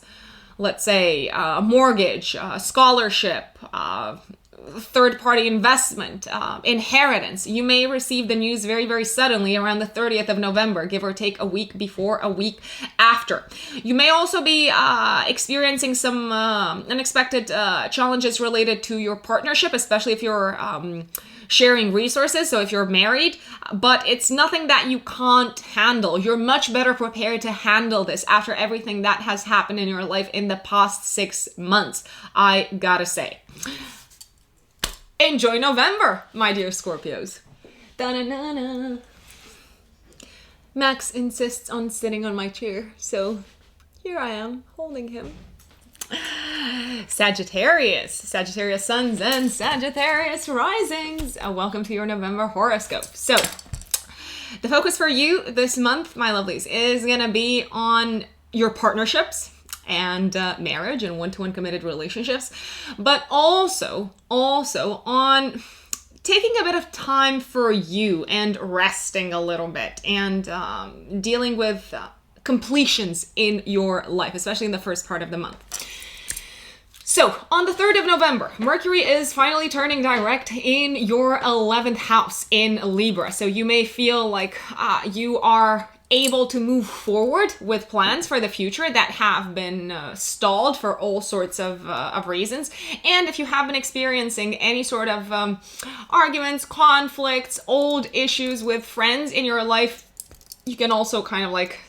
let's say, mortgage, scholarship, third-party investment, inheritance, you may receive the news very, very suddenly around the 30th of November, give or take a week before, a week after. You may also be experiencing some unexpected challenges related to your partnership, especially if you're sharing resources, so if you're married, but it's nothing that you can't handle. You're much better prepared to handle this after everything that has happened in your life in the past 6 months, I gotta say. Enjoy November, my dear Scorpios. Da-na-na-na. Max insists on sitting on my chair, so here I am, holding him. Sagittarius suns and Sagittarius risings. Welcome to your November horoscope. So, the focus for you this month, my lovelies, is going to be on your partnerships and marriage and one-to-one committed relationships, but also on taking a bit of time for you and resting a little bit and dealing with completions in your life, especially in the first part of the month. So, on the 3rd of November, Mercury is finally turning direct in your 11th house in Libra. So you may feel like you are able to move forward with plans for the future that have been stalled for all sorts of reasons. And if you have been experiencing any sort of arguments, conflicts, old issues with friends in your life, you can also kind of like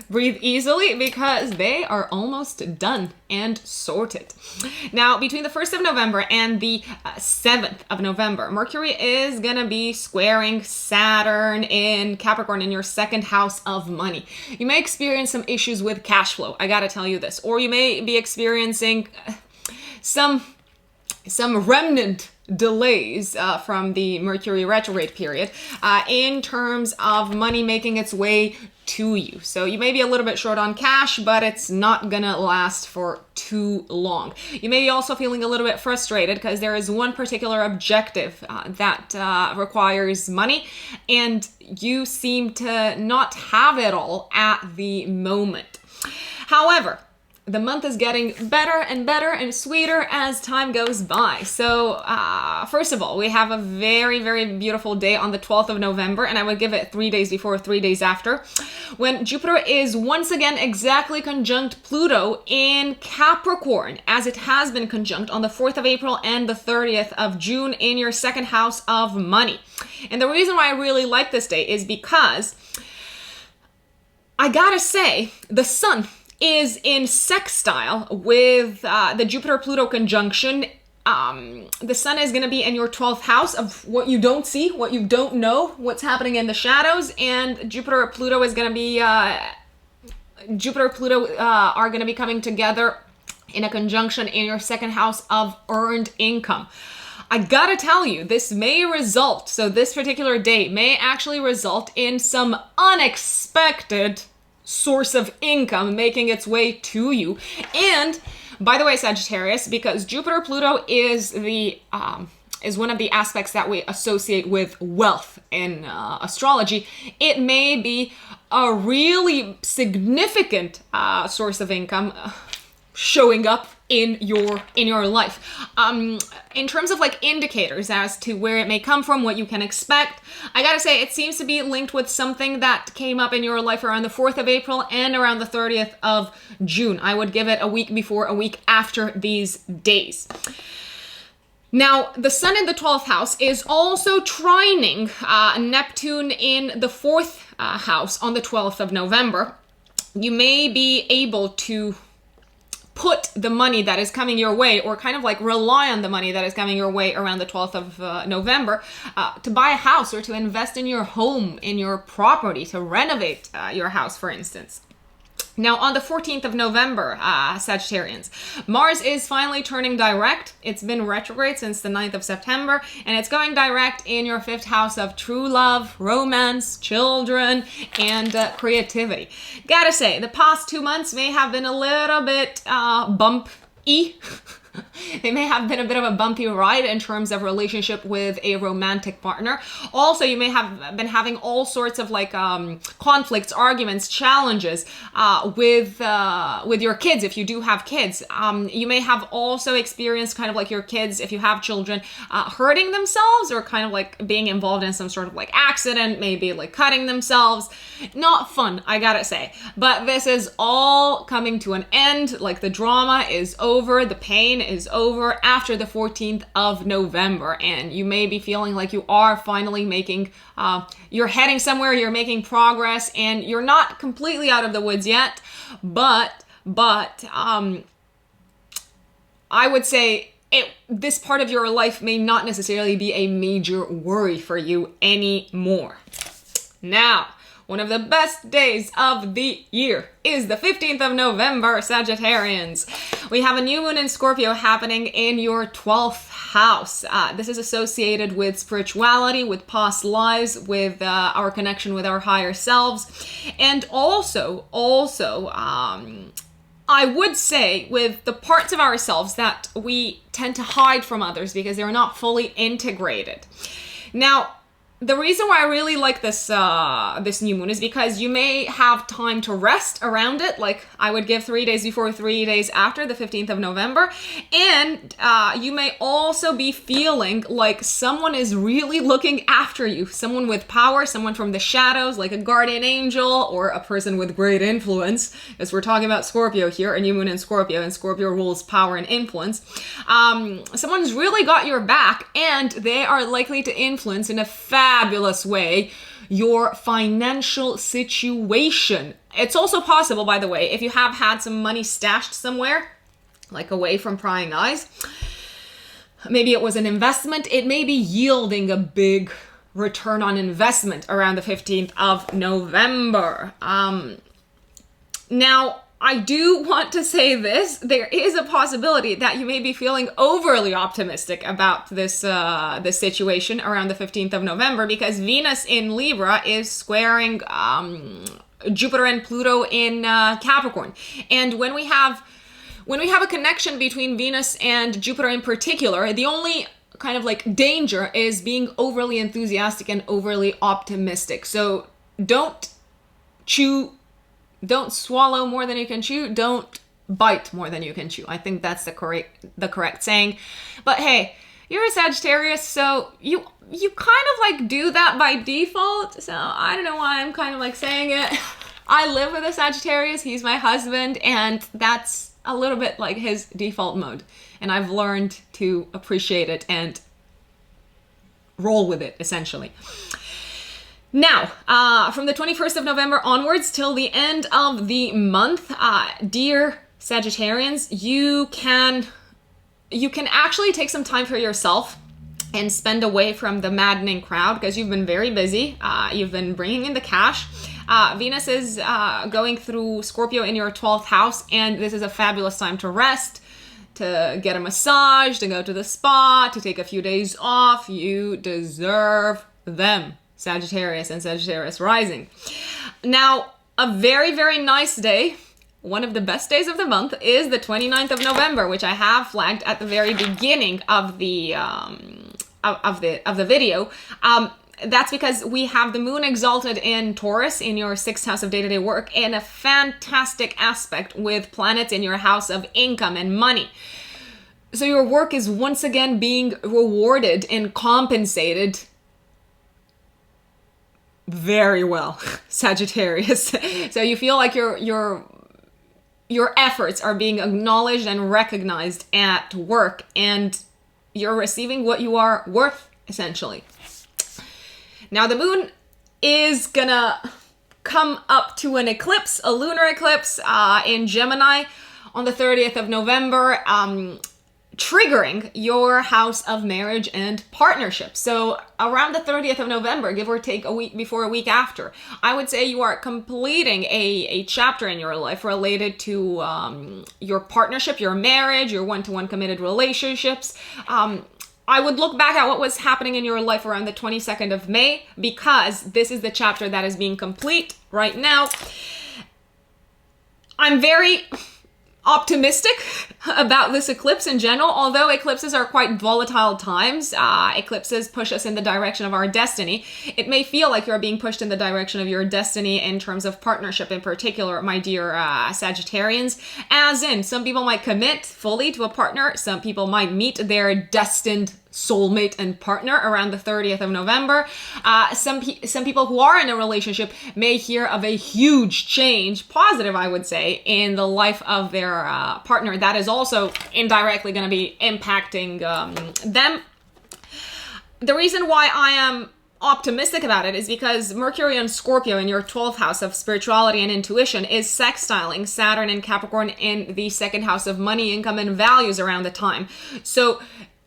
breathe easily because they are almost done and sorted. Now, between the 1st of November and the 7th of November, Mercury is going to be squaring Saturn in Capricorn in your 2nd house of money. You may experience some issues with cash flow, I gotta tell you this, or you may be experiencing some remnant delays from the Mercury retrograde period in terms of money making its way to you. So you may be a little bit short on cash, but it's not gonna last for too long. You may be also feeling a little bit frustrated because there is one particular objective that requires money, and you seem to not have it all at the moment. However, the month is getting better and sweeter as time goes by. So, first of all, we have a very, very beautiful day on the 12th of November, and I would give it 3 days before, 3 days after, when Jupiter is once again exactly conjunct Pluto in Capricorn, as it has been conjunct on the 4th of April and the 30th of June in your 2nd house of money. And the reason why I really like this day is because, I gotta say, the sun is in sextile with the Jupiter-Pluto conjunction. The sun is going to be in your 12th house of what you don't see, what you don't know, what's happening in the shadows, and Jupiter-Pluto is going to be, Jupiter-Pluto are going to be coming together in a conjunction in your 2nd house of earned income. I gotta tell you, this may result, so this particular date may actually result in some unexpected source of income making its way to you. And by the way, Sagittarius, because Jupiter-Pluto is one of the aspects that we associate with wealth in astrology, it may be a really significant source of income showing up in your life. In terms of like indicators as to where it may come from, what you can expect, I gotta say it seems to be linked with something that came up in your life around the 4th of April and around the 30th of June. I would give it a week before, a week after these days. Now, the sun in the 12th house is also trining Neptune in the 4th house on the 12th of November. You may be able to put the money that is coming your way, or kind of like rely on the money that is coming your way around the 12th of November to buy a house or to invest in your home, in your property, to renovate your house, for instance. Now, on the 14th of November, Sagittarians, Mars is finally turning direct. It's been retrograde since the 9th of September, and it's going direct in your 5th house of true love, romance, children, and creativity. Gotta say, the past 2 months may have been a little bit bumpy. They may have been a bit of a bumpy ride in terms of relationship with a romantic partner. Also, you may have been having all sorts of like conflicts, arguments, challenges with your kids if you do have kids. You may have also experienced kind of like your kids, if you have children, hurting themselves or kind of like being involved in some sort of like accident, maybe like cutting themselves. Not fun, I gotta say. But this is all coming to an end. Like the drama is over, the pain is over after the 14th of November, and you may be feeling like you are finally making, you're heading somewhere, you're making progress, and you're not completely out of the woods yet, but I would say this part of your life may not necessarily be a major worry for you anymore. Now, one of the best days of the year is the 15th of November, Sagittarians. We have a new moon in Scorpio happening in your 12th house. This is associated with spirituality, with past lives, with our connection with our higher selves, and also, I would say with the parts of ourselves that we tend to hide from others because they're not fully integrated. Now, the reason why I really like this this new moon is because you may have time to rest around it. Like I would give 3 days before, 3 days after the 15th of November. And you may also be feeling like someone is really looking after you. Someone with power, someone from the shadows, like a guardian angel or a person with great influence. As we're talking about Scorpio here, a new moon in Scorpio, and Scorpio rules power and influence. Someone's really got your back, and they are likely to influence in a fabulous way your financial situation. It's also possible, by the way, if you have had some money stashed somewhere, like away from prying eyes, maybe it was an investment, it may be yielding a big return on investment around the 15th of November. Now, I do want to say this. There is a possibility that you may be feeling overly optimistic about this this situation around the 15th of November because Venus in Libra is squaring Jupiter and Pluto in Capricorn. And when we have a connection between Venus and Jupiter in particular, the only kind of like danger is being overly enthusiastic and overly optimistic. So don't swallow more than you can chew. Don't bite more than you can chew. I think that's the correct saying. But hey, you're a Sagittarius, so you kind of like do that by default. So I don't know why I'm kind of like saying it. I live with a Sagittarius. He's my husband, and that's a little bit like his default mode. And I've learned to appreciate it and roll with it, essentially. Now, from the 21st of November onwards till the end of the month, dear Sagittarians, you can actually take some time for yourself and spend away from the maddening crowd because you've been very busy. You've been bringing in the cash. Venus is going through Scorpio in your 12th house, and this is a fabulous time to rest, to get a massage, to go to the spa, to take a few days off. You deserve them, Sagittarius and Sagittarius rising. Now, a very, very nice day, one of the best days of the month, is the 29th of November, which I have flagged at the very beginning of the video. That's because we have the moon exalted in Taurus in your 6th house of day-to-day work, and a fantastic aspect with planets in your house of income and money. So your work is once again being rewarded and compensated very well, Sagittarius. So you feel like your efforts are being acknowledged and recognized at work, and you're receiving what you are worth, essentially. Now, the moon is gonna come up to an eclipse, a lunar eclipse in Gemini on the 30th of November, triggering your house of marriage and partnership. So around the 30th of November, give or take a week before, a week after, I would say you are completing a chapter in your life related to your partnership, your marriage, your one-to-one committed relationships. I would look back at what was happening in your life around the 22nd of May, because this is the chapter that is being complete right now. I'm very optimistic about this eclipse in general, although eclipses are quite volatile times. Eclipses push us in the direction of our destiny. It may feel like you're being pushed in the direction of your destiny in terms of partnership in particular, my dear Sagittarians, as in some people might commit fully to a partner, some people might meet their destined soulmate and partner around the 30th of November. Some people who are in a relationship may hear of a huge change, positive I would say, in the life of their partner that is also indirectly going to be impacting them. The reason why I am optimistic about it is because Mercury and Scorpio in your 12th house of spirituality and intuition is sextiling Saturn and Capricorn in the 2nd house of money, income, and values around the time. So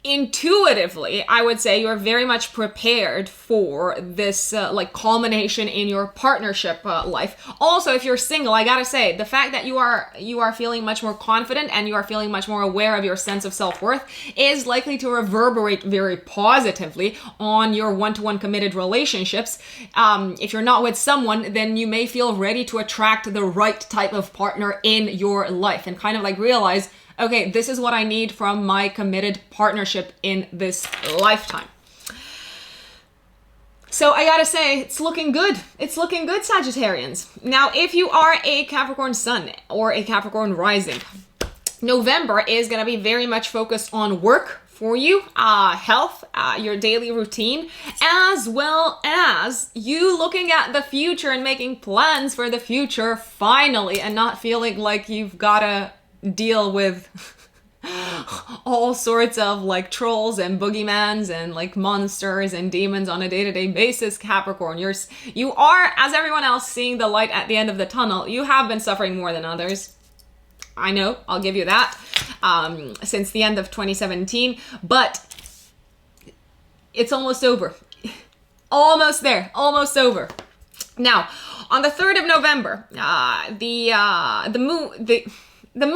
intuitively, I would say you're very much prepared for this like culmination in your partnership life. Also, if you're single, I gotta say, the fact that you are feeling much more confident and you are feeling much more aware of your sense of self-worth is likely to reverberate very positively on your one-to-one committed relationships. If you're not with someone, then you may feel ready to attract the right type of partner in your life and kind of like realize, okay, this is what I need from my committed partnership in this lifetime. So I gotta say, it's looking good. It's looking good, Sagittarians. Now, if you are a Capricorn sun or a Capricorn rising, November is gonna be very much focused on work for you, health, your daily routine, as well as you looking at the future and making plans for the future finally, and not feeling like you've gotta deal with all sorts of like trolls and boogeymans and like monsters and demons on a day-to-day basis, Capricorn. You are, as everyone else, seeing the light at the end of the tunnel. You have been suffering more than others. I know, I'll give you that, since the end of 2017, but it's almost over. Almost there, almost over. Now, on the 3rd of November, the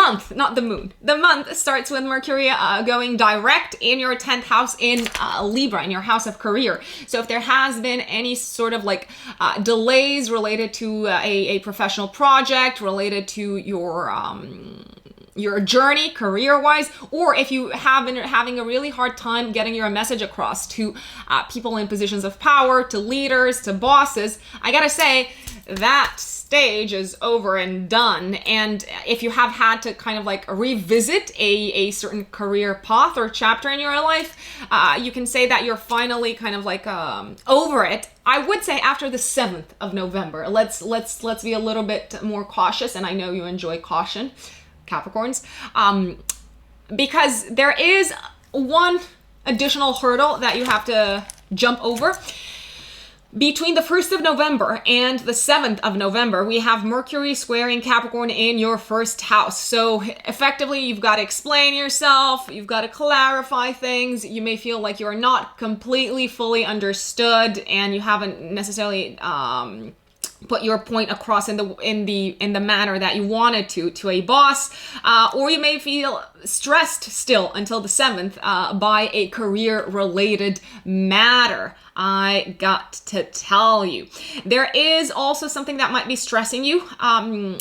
month starts with Mercury going direct in your 10th house in Libra, in your house of career. So if there has been any sort of like delays related to a professional project, related to your journey career-wise, or if you have been having a really hard time getting your message across to people in positions of power, to leaders, to bosses, I gotta say, that stage is over and done. And if you have had to kind of like revisit a certain career path or chapter in your life, you can say that you're finally kind of like over it. I would say after the 7th of November. Let's be a little bit more cautious, and I know you enjoy caution, Capricorns, because there is one additional hurdle that you have to jump over. Between the 1st of November and the 7th of November, we have Mercury squaring Capricorn in your first house. So effectively, you've got to explain yourself, you've got to clarify things. You may feel like you're not completely fully understood and you haven't necessarily put your point across in the manner that you wanted to a boss, or you may feel stressed still until the 7th by a career-related matter. I got to tell you. There is also something that might be stressing you,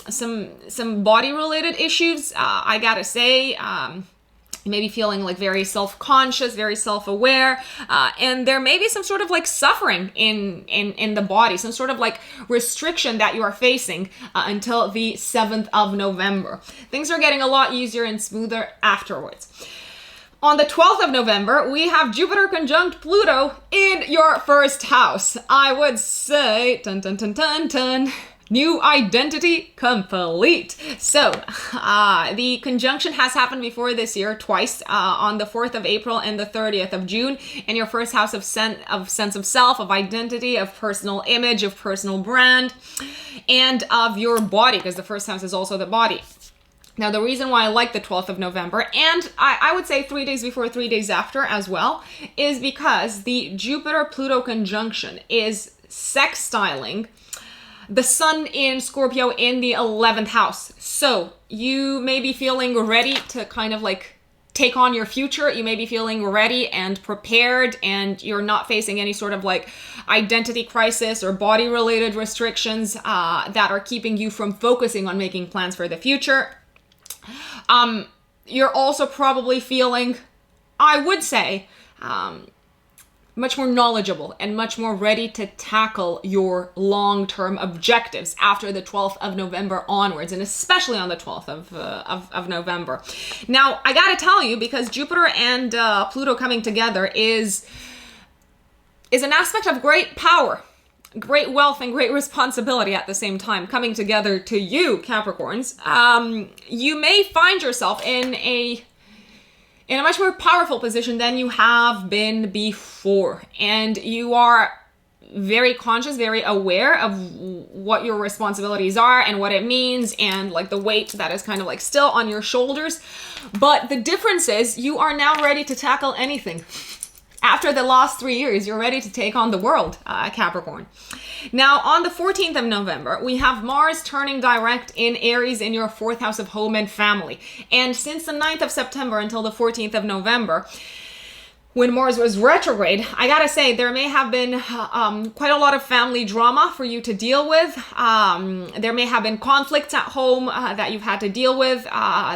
some body-related issues. I gotta say, you may be feeling like very self-conscious, very self-aware, and there may be some sort of like suffering in the body, some sort of like restriction that you are facing until the 7th of November. Things are getting a lot easier and smoother afterwards. On the 12th of November, we have Jupiter conjunct Pluto in your first house. I would say, dun dun dun dun dun, new identity complete. So, the conjunction has happened before this year twice, on the 4th of April and the 30th of June, in your first house of sense of self, of identity, of personal image, of personal brand, and of your body, because the first house is also the body. Now, the reason why I like the 12th of November, and I would say 3 days before, 3 days after as well, is because the Jupiter-Pluto conjunction is sextiling the sun in Scorpio in the 11th house. So you may be feeling ready to kind of like take on your future. You may be feeling ready and prepared, and you're not facing any sort of like identity crisis or body-related restrictions that are keeping you from focusing on making plans for the future. You're also probably feeling, I would say, much more knowledgeable and much more ready to tackle your long-term objectives after the 12th of November onwards, and especially on the 12th of November. Now, I gotta tell you, because Jupiter and Pluto coming together is an aspect of great power, great wealth, and great responsibility at the same time coming together to you, Capricorns. You may find yourself in a much more powerful position than you have been before. And you are very conscious, very aware of what your responsibilities are and what it means, and like the weight that is kind of like still on your shoulders. But the difference is you are now ready to tackle anything. After the last 3 years, you're ready to take on the world, Capricorn. Now, on the 14th of November, we have Mars turning direct in Aries in your 4th house of home and family. And since the 9th of September until the 14th of November, when Mars was retrograde, I gotta say, there may have been quite a lot of family drama for you to deal with. There may have been conflicts at home that you've had to deal with.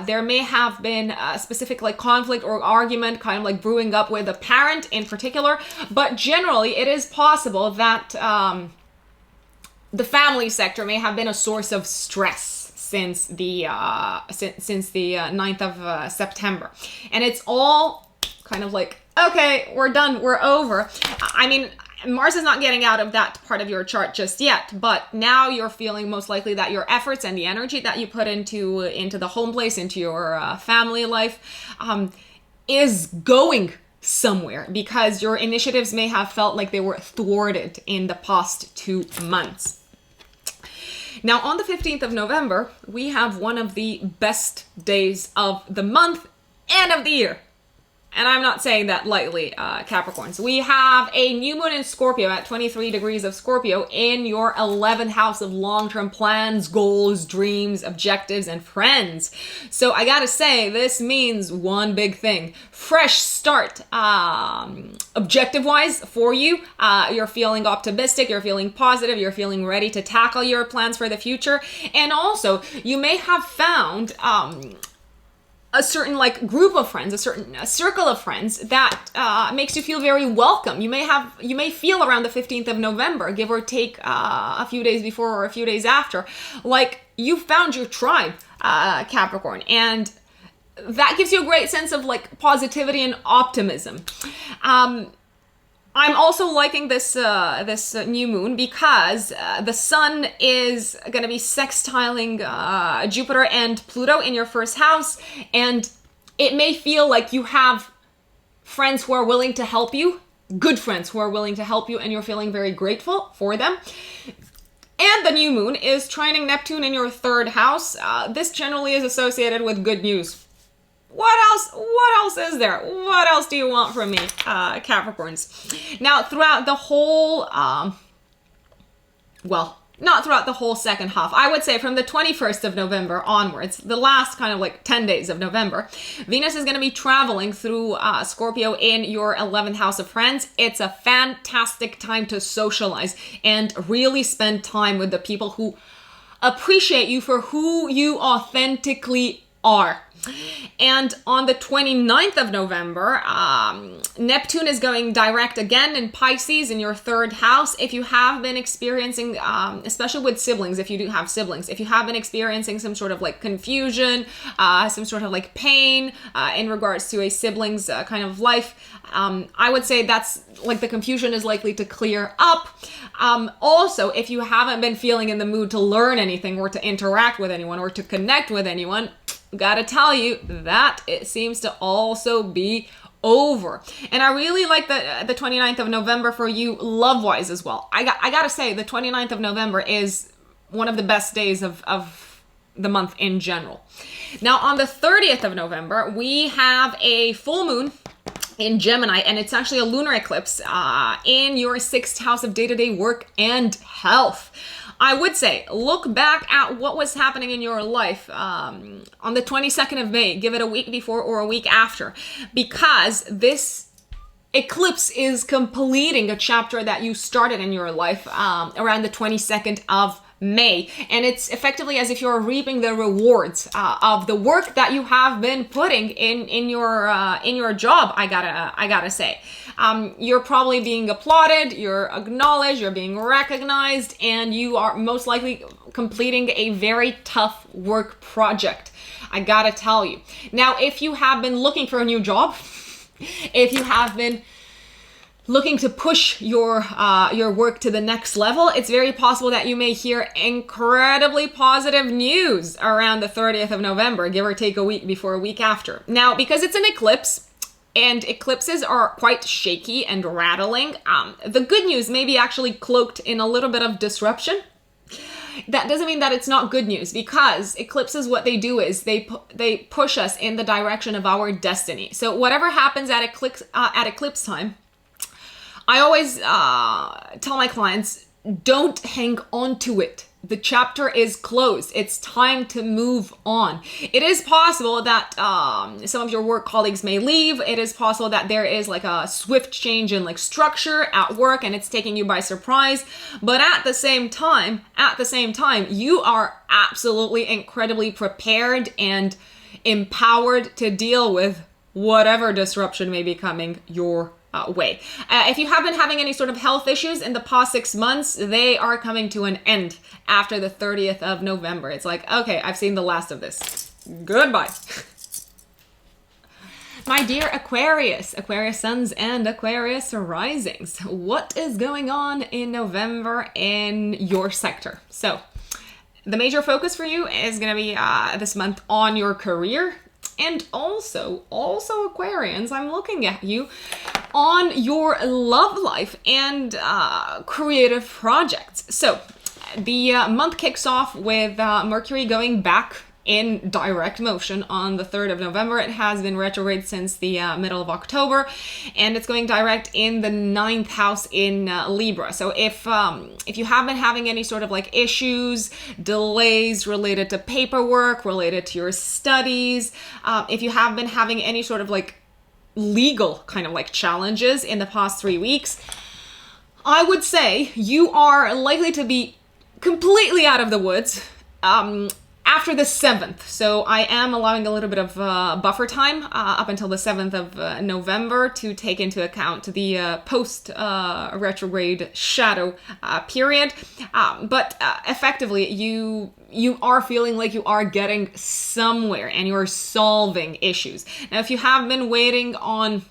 There may have been a specific like conflict or argument kind of like brewing up with a parent in particular. But generally, it is possible that the family sector may have been a source of stress since the 9th of September. And it's all kind of like, okay, we're done, we're over. I mean, Mars is not getting out of that part of your chart just yet, but now you're feeling most likely that your efforts and the energy that you put into the home place, into your family life, is going somewhere, because your initiatives may have felt like they were thwarted in the past 2 months. Now, on the 15th of November, we have one of the best days of the month and of the year. And I'm not saying that lightly, Capricorns. We have a new moon in Scorpio at 23 degrees of Scorpio in your 11th house of long-term plans, goals, dreams, objectives, and friends. So I gotta say, this means one big thing. Fresh start, objective-wise for you. You're feeling optimistic, you're feeling positive, you're feeling ready to tackle your plans for the future. And also, you may have found a certain like group of friends, a circle of friends that makes you feel very welcome. You may feel around the 15th of November, give or take a few days before or a few days after, like you found your tribe, Capricorn, and that gives you a great sense of like positivity and optimism. I'm also liking this new moon because the sun is going to be sextiling Jupiter and Pluto in your first house, and it may feel like you have friends who are willing to help you good friends who are willing to help you, and you're feeling very grateful for them. And the new moon is trining Neptune in your third house. This generally is associated with good news. What else? What else is there? What else do you want from me, Capricorns? Now, throughout the whole, not throughout the whole second half. I would say from the 21st of November onwards, the last kind of like 10 days of November, Venus is going to be traveling through Scorpio in your 11th house of friends. It's a fantastic time to socialize and really spend time with the people who appreciate you for who you authentically are. And on the 29th of November, Neptune is going direct again in Pisces in your third house. If you have been experiencing, especially with siblings, if you do have siblings, if you have been experiencing some sort of like confusion, some sort of like pain in regards to a sibling's kind of life, I would say that's like the confusion is likely to clear up. Also, if you haven't been feeling in the mood to learn anything or to interact with anyone or to connect with anyone, gotta tell you that it seems to also be over. And I really like the 29th of November for you love-wise as well. I gotta say the 29th of November is one of the best days of the month in general. Now on the 30th of November, we have a full moon in Gemini, and it's actually a lunar eclipse in your 6th house of day-to-day work and health. I would say, look back at what was happening in your life on the 22nd of May. Give it a week before or a week after, because this eclipse is completing a chapter that you started in your life around the 22nd of May. And it's effectively as if you're reaping the rewards of the work that you have been putting in your job, I gotta say. You're probably being applauded, you're acknowledged, you're being recognized, and you are most likely completing a very tough work project. I gotta tell you. Now, if you have been looking for a new job, if you have been looking to push your work to the next level, it's very possible that you may hear incredibly positive news around the 30th of November, give or take a week before, a week after. Now, because it's an eclipse, and eclipses are quite shaky and rattling, the good news may be actually cloaked in a little bit of disruption. That doesn't mean that it's not good news, because eclipses, what they do is they push us in the direction of our destiny. So whatever happens at eclipse time, I always tell my clients, don't hang on to it. The chapter is closed. It's time to move on. It is possible that some of your work colleagues may leave. It is possible that there is like a swift change in like structure at work and it's taking you by surprise. But at the same time, you are absolutely incredibly prepared and empowered to deal with whatever disruption may be coming your way. If you have been having any sort of health issues in the past 6 months, they are coming to an end after the 30th of November. It's like, okay, I've seen the last of this. Goodbye. My dear Aquarius, Aquarius suns and Aquarius risings, what is going on in November in your sector? So the major focus for you is going to be this month on your career. And also Aquarians, I'm looking at you on your love life and creative projects. So the month kicks off with Mercury going back in direct motion on the 3rd of November. It has been retrograde since the middle of October, and it's going direct in the 9th house in Libra. So if you have been having any sort of like issues, delays related to paperwork, related to your studies, if you have been having any sort of like legal kind of like challenges in the past 3 weeks, I would say you are likely to be completely out of the woods after the 7th. So I am allowing a little bit of buffer time up until the 7th of November to take into account the post-retrograde shadow period. But effectively, you are feeling like you are getting somewhere and you're solving issues. Now, if you have been waiting on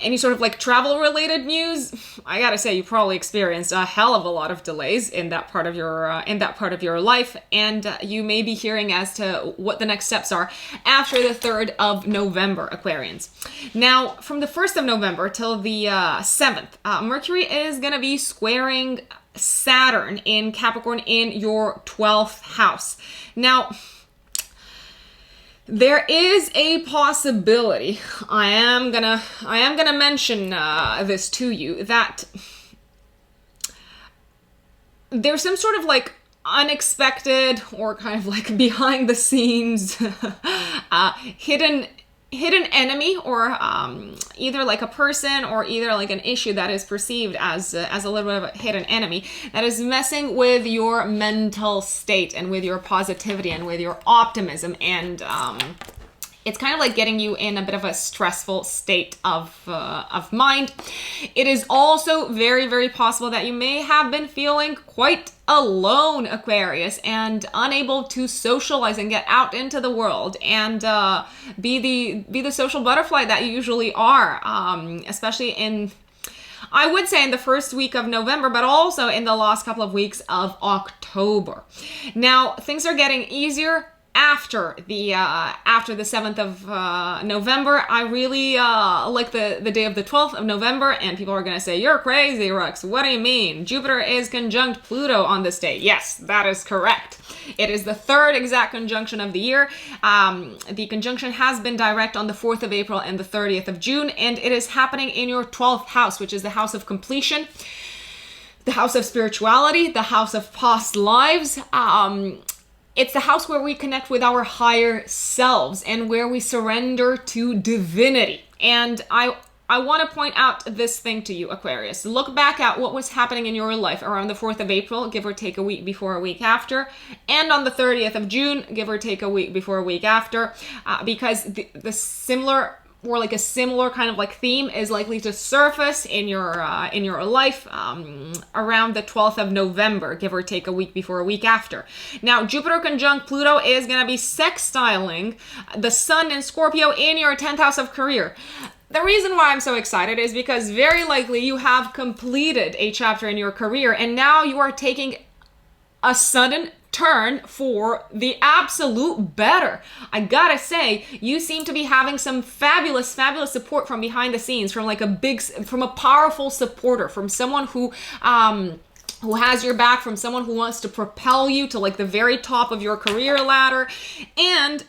any sort of like travel related news, I gotta say you probably experienced a hell of a lot of delays in that part of your life, and you may be hearing as to what the next steps are after the 3rd of November, Aquarians. Now, from the 1st of November till the 7th, Mercury is gonna be squaring Saturn in Capricorn in your 12th house. Now, there is a possibility, I am gonna mention this to you, that there's some sort of like unexpected or kind of like behind the scenes hidden enemy, or either like a person or either like an issue that is perceived as a little bit of a hidden enemy that is messing with your mental state and with your positivity and with your optimism, and it's kind of like getting you in a bit of a stressful state of mind. It is also very, very possible that you may have been feeling quite alone, Aquarius, and unable to socialize and get out into the world and be the social butterfly that you usually are, especially in, I would say, in the first week of November, but also in the last couple of weeks of October. Now, things are getting easier after the 7th of November. I really like the day of the 12th of November, and people are going to say, you're crazy, Rux. What do you mean? Jupiter is conjunct Pluto on this day. Yes, that is correct. It is the 3rd exact conjunction of the year. The conjunction has been direct on the 4th of April and the 30th of June, and it is happening in your 12th house, which is the house of completion, the house of spirituality, the house of past lives. It's the house where we connect with our higher selves and where we surrender to divinity. And I want to point out this thing to you, Aquarius. Look back at what was happening in your life around the 4th of April, give or take a week before, a week after, and on the 30th of June, give or take a week before, a week after, because the similar, or like a similar kind of like theme is likely to surface in your life around the 12th of November, give or take a week before, a week after. Now, Jupiter conjunct Pluto is going to be sextiling the Sun in Scorpio in your 10th house of career. The reason why I'm so excited is because very likely you have completed a chapter in your career, and now you are taking a sudden turn for the absolute better. I gotta say, you seem to be having some fabulous support from behind the scenes, from a powerful supporter, from someone who has your back, from someone who wants to propel you to like the very top of your career ladder. And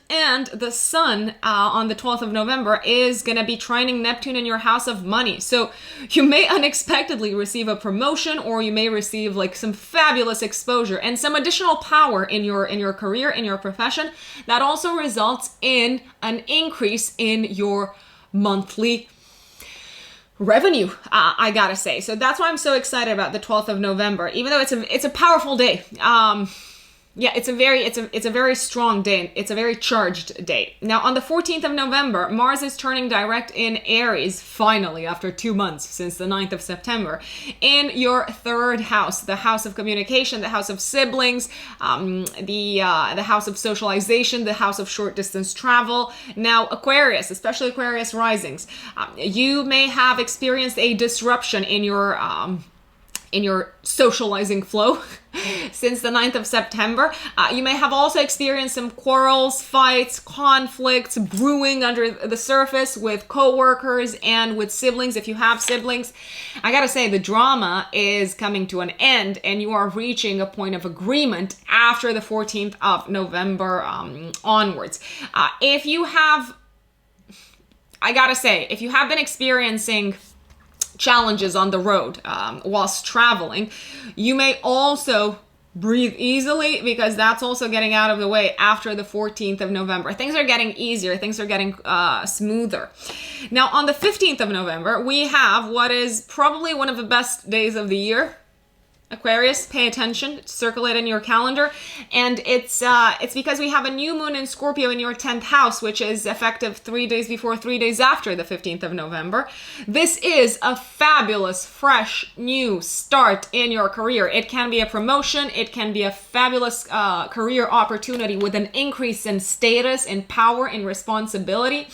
the Sun on the 12th of November is going to be trining Neptune in your house of money. So you may unexpectedly receive a promotion, or you may receive like some fabulous exposure and some additional power in your career, in your profession, that also results in an increase in your monthly revenue, I gotta say. So that's why I'm so excited about the 12th of November, even though it's a powerful day. Yeah, it's a very strong day. It's a very charged day. Now, on the 14th of November, Mars is turning direct in Aries, finally, after 2 months, since the 9th of September, in your 3rd house, the house of communication, the house of siblings, the house of socialization, the house of short distance travel. Now, Aquarius, especially Aquarius risings, you may have experienced a disruption in your socializing flow since the 9th of September. You may have also experienced some quarrels, fights, conflicts brewing under the surface with coworkers and with siblings, if you have siblings. I gotta say, the drama is coming to an end, and you are reaching a point of agreement after the 14th of November onwards. If you have been experiencing challenges on the road whilst traveling, you may also breathe easily, because that's also getting out of the way after the 14th of November. Things are getting easier, things are getting smoother. Now, on the 15th of November, we have what is probably one of the best days of the year. Aquarius, pay attention, circle it in your calendar. And it's because we have a new moon in Scorpio in your 10th house, which is effective 3 days before, 3 days after the 15th of November. This is a fabulous, fresh, new start in your career. It can be a promotion. It can be a fabulous career opportunity with an increase in status, in power, in responsibility.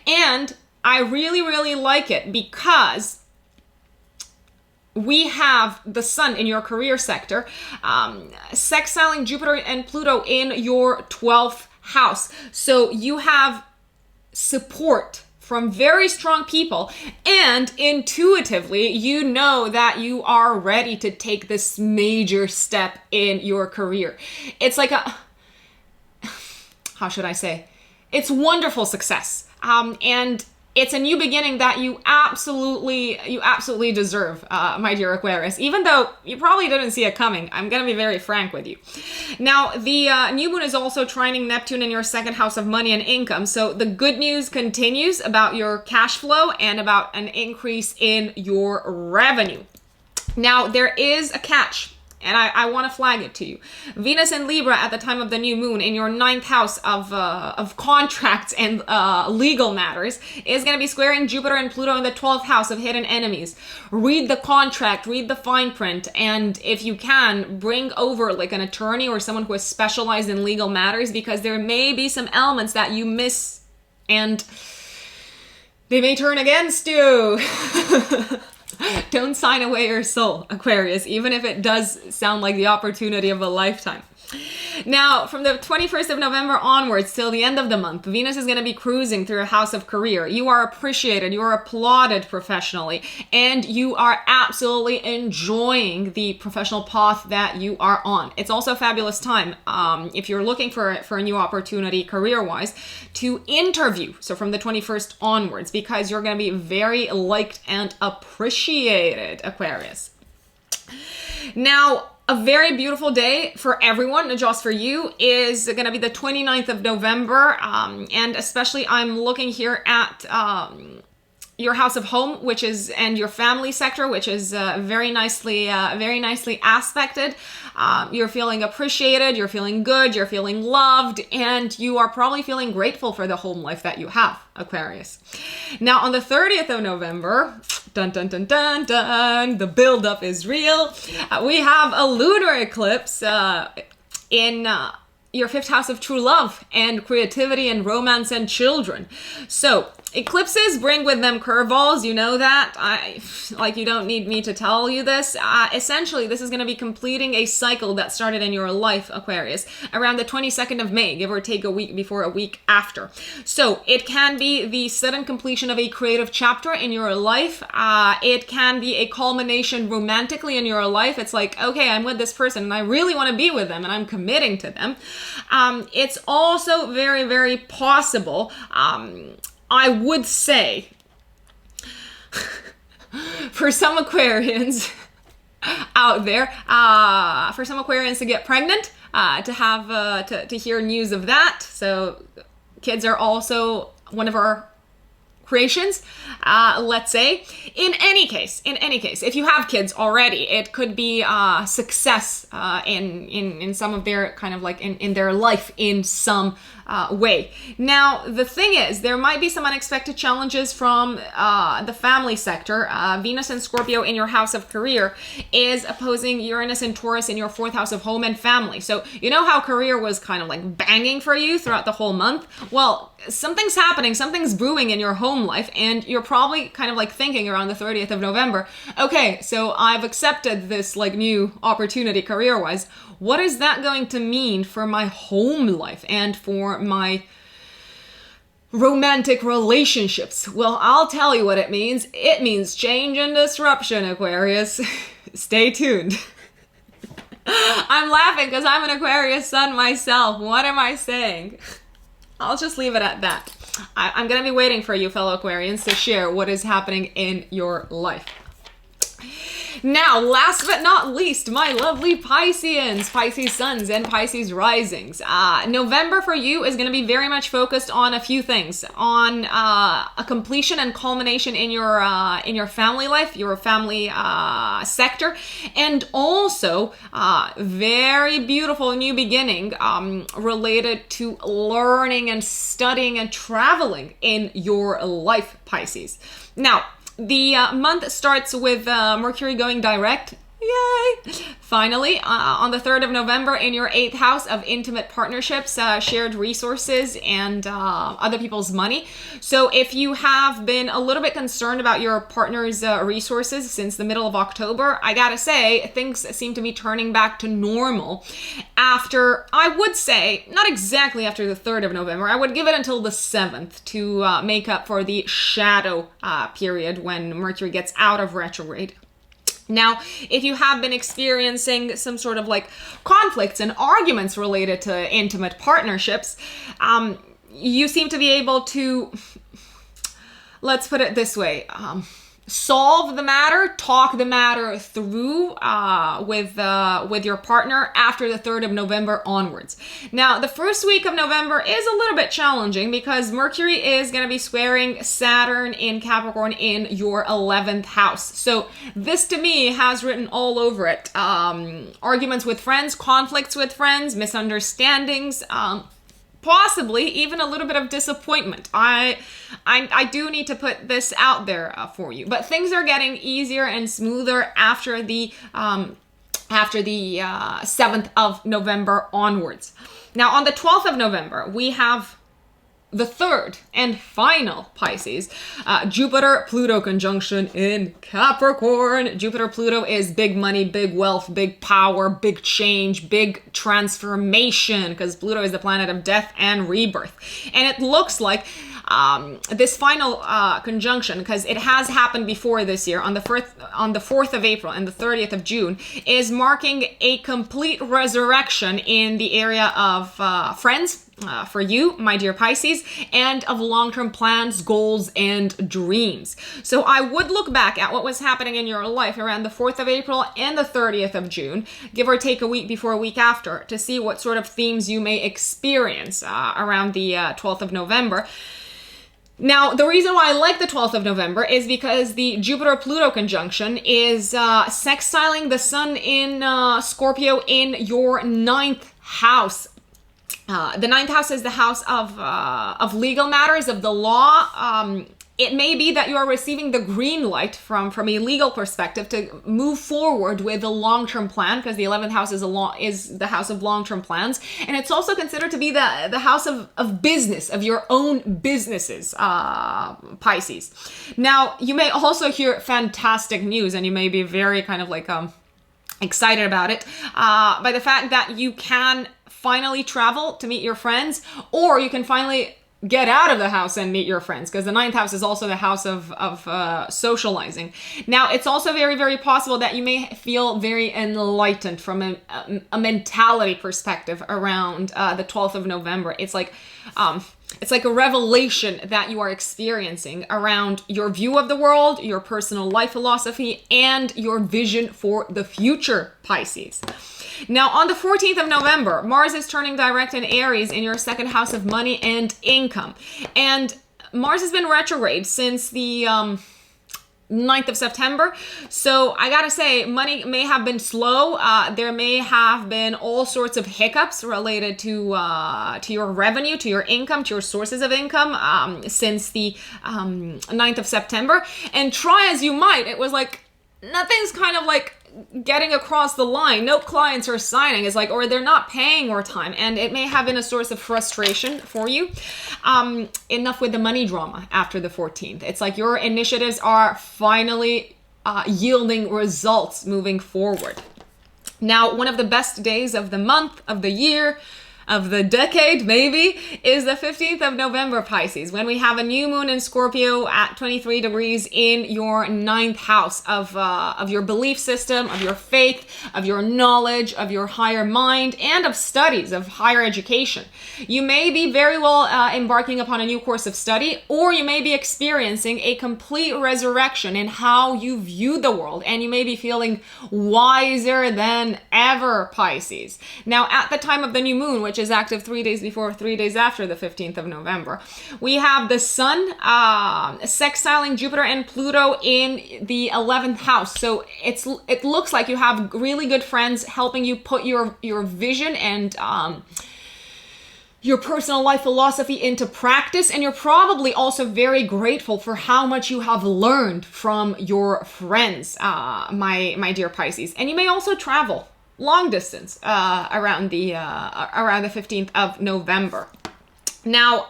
And I really, really like it because we have the sun in your career sector, sextiling Jupiter and Pluto in your 12th house. So you have support from very strong people, and intuitively you know that you are ready to take this major step in your career. It's like how should I say? It's wonderful success. And it's a new beginning that you absolutely deserve, my dear Aquarius, even though you probably didn't see it coming. I'm going to be very frank with you. Now, the new moon is also trining Neptune in your second house of money and income. So the good news continues about your cash flow and about an increase in your revenue. Now, there is a catch. And I want to flag it to you. Venus in Libra at the time of the new moon in your 9th house of contracts and legal matters is going to be squaring Jupiter and Pluto in the 12th house of hidden enemies. Read the contract, read the fine print, and if you can, bring over like an attorney or someone who is specialized in legal matters, because there may be some elements that you miss and they may turn against you. Don't sign away your soul, Aquarius, even if it does sound like the opportunity of a lifetime. Now, from the 21st of November onwards till the end of the month, Venus is going to be cruising through a house of career. You are appreciated, you are applauded professionally, and you are absolutely enjoying the professional path that you are on. It's also a fabulous time, if you're looking for a new opportunity career-wise, to interview. So from the 21st onwards, because you're going to be very liked and appreciated, Aquarius. Now, a very beautiful day for everyone, not just for you, is going to be the 29th of November. And especially I'm looking here at your house of home, and your family sector, which is very nicely aspected. You're feeling appreciated, you're feeling good, you're feeling loved, and you are probably feeling grateful for the home life that you have, Aquarius. Now, on the 30th of November, dun dun dun dun dun, the buildup is real. We have a lunar eclipse in your 5th house of true love and creativity and romance and children. So eclipses bring with them curveballs, you know that. You don't need me to tell you this. Essentially, this is going to be completing a cycle that started in your life, Aquarius, around the 22nd of May, give or take a week before, a week after. So it can be the sudden completion of a creative chapter in your life. It can be a culmination romantically in your life. It's like, okay, I'm with this person and I really want to be with them and I'm committing to them. It's also very, very possible, I would say, for some Aquarians out there, for some Aquarians to get pregnant, to have to hear news of that. So kids are also one of our creations, let's say. In any case, if you have kids already, it could be success in some of their kind of like in their life in some way. Now, the thing is, there might be some unexpected challenges from the family sector. Venus and Scorpio in your house of career is opposing Uranus and Taurus in your 4th house of home and family. So you know how career was kind of like banging for you throughout the whole month? Well, something's happening, something's brewing in your home life, and you're probably kind of like thinking around the 30th of November, okay, so I've accepted this like new opportunity career-wise. What is that going to mean for my home life and for my romantic relationships? Well, I'll tell you what it means. It means change and disruption, Aquarius. Stay tuned. I'm laughing because I'm an Aquarius sun myself. What am I saying? I'll just leave it at that. I'm going to be waiting for you, fellow Aquarians, to share what is happening in your life. Now, last but not least, my lovely Pisceans, Pisces suns and Pisces risings. November for you is going to be very much focused on a few things, on a completion and culmination in your family life, your family sector, and also very beautiful new beginning related to learning and studying and traveling in your life, Pisces. Now, the month starts with Mercury going direct Yay! Finally, on the 3rd of November, in your 8th house of intimate partnerships, shared resources, and other people's money. So if you have been a little bit concerned about your partner's resources since the middle of October, I gotta say, things seem to be turning back to normal after, I would say, not exactly after the 3rd of November. I would give it until the 7th to make up for the shadow period when Mercury gets out of retrograde. Now, if you have been experiencing some sort of like conflicts and arguments related to intimate partnerships, you seem to be able to, let's put it this way, solve the matter, talk the matter through with your partner after the 3rd of November onwards. Now, the first week of November is a little bit challenging because Mercury is going to be squaring Saturn in Capricorn in your 11th house. So this to me has written all over it. Arguments with friends, conflicts with friends, misunderstandings, possibly even a little bit of disappointment. I do need to put this out there for you, but things are getting easier and smoother after the 7th of November onwards. Now, on the 12th of November, we have the third and final Pisces, Jupiter-Pluto conjunction in Capricorn. Jupiter-Pluto is big money, big wealth, big power, big change, big transformation, because Pluto is the planet of death and rebirth. And it looks like this final conjunction, because it has happened before this year on the 4th of April and the 30th of June, is marking a complete resurrection in the area of friends, for you, my dear Pisces, and of long-term plans, goals, and dreams. So I would look back at what was happening in your life around the 4th of April and the 30th of June, give or take a week before, a week after, to see what sort of themes you may experience around the 12th of November. Now, the reason why I like the 12th of November is because the Jupiter-Pluto conjunction is sextiling the Sun in Scorpio in your 9th house. The 9th house is the house of legal matters, of the law. It may be that you are receiving the green light from a legal perspective to move forward with a long-term plan, because the 11th house is the house of long-term plans. And it's also considered to be the house of business, of your own businesses, Pisces. Now, you may also hear fantastic news, and you may be very kind of like excited about it, by the fact that you can finally travel to meet your friends, or you can finally get out of the house and meet your friends, because the 9th house is also the house of socializing. Now, it's also very, very possible that you may feel very enlightened from a mentality perspective around the 12th of November. It's like a revelation that you are experiencing around your view of the world, your personal life philosophy, and your vision for the future, Pisces. Now, on the 14th of November, Mars is turning direct in Aries in your 2nd house of money and income. And Mars has been retrograde since the 9th of September. So I gotta say, money may have been slow. There may have been all sorts of hiccups related to your revenue, to your income, to your sources of income since the 9th of September. And try as you might, it was like nothing's kind of like getting across the line. No clients are signing. It's like, or they're not paying more time, and it may have been a source of frustration for you. Enough with the money drama after the 14th. It's like your initiatives are finally yielding results moving forward. Now, one of the best days of the month, of the year, of the decade, maybe, is the 15th of November, Pisces, when we have a new moon in Scorpio at 23 degrees in your 9th house of your belief system, of your faith, of your knowledge, of your higher mind, and of studies, of higher education. You may be very well embarking upon a new course of study, or you may be experiencing a complete resurrection in how you view the world, and you may be feeling wiser than ever, Pisces. Now, at the time of the new moon, which is active 3 days before, 3 days after the 15th of November, we have the Sun sextiling Jupiter and Pluto in the 11th house. So it looks like you have really good friends helping you put your vision and your personal life philosophy into practice, and you're probably also very grateful for how much you have learned from your friends, my dear Pisces. And you may also travel long distance around the 15th of November. Now,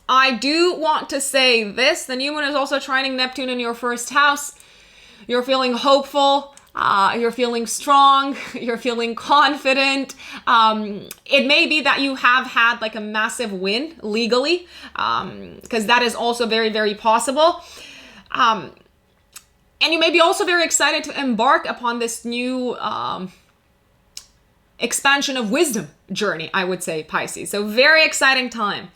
I do want to say this: the new moon is also trining Neptune in your first house. You're feeling hopeful. You're feeling strong, you're feeling confident. It may be that you have had like a massive win legally, because that is also very, very possible. And you may be also very excited to embark upon this new expansion of wisdom journey, I would say, Pisces. So very exciting time.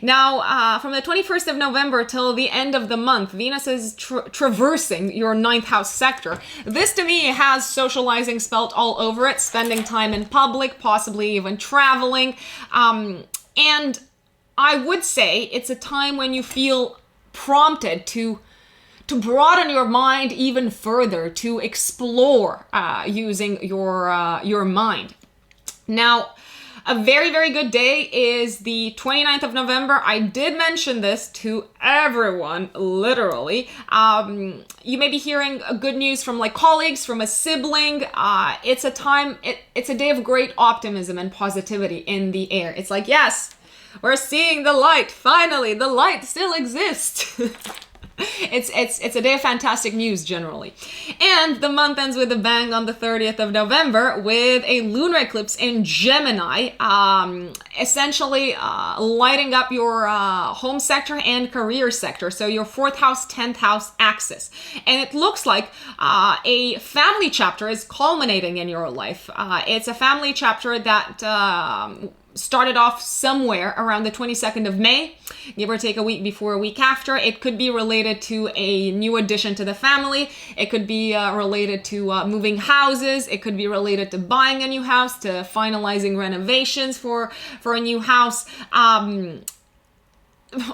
Now, from the 21st of November till the end of the month, Venus is traversing your 9th house sector. This to me has socializing spelt all over it, spending time in public, possibly even traveling. And I would say it's a time when you feel prompted to broaden your mind even further, to explore using your mind. Now, a very, very good day is the 29th of November. I did mention this to everyone, literally. You may be hearing good news from like colleagues, from a sibling. It's a time, it's a day of great optimism and positivity in the air. It's like, yes, we're seeing the light. Finally, the light still exists. It's a day of fantastic news generally. And the month ends with a bang on the 30th of November with a lunar eclipse in Gemini, essentially lighting up your home sector and career sector. So your 4th house, 10th house axis. And it looks like a family chapter is culminating in your life. It's a family chapter that started off somewhere around the 22nd of May, give or take a week before, a week after. It could be related to a new addition to the family. It could be related to moving houses. It could be related to buying a new house, to finalizing renovations for a new house.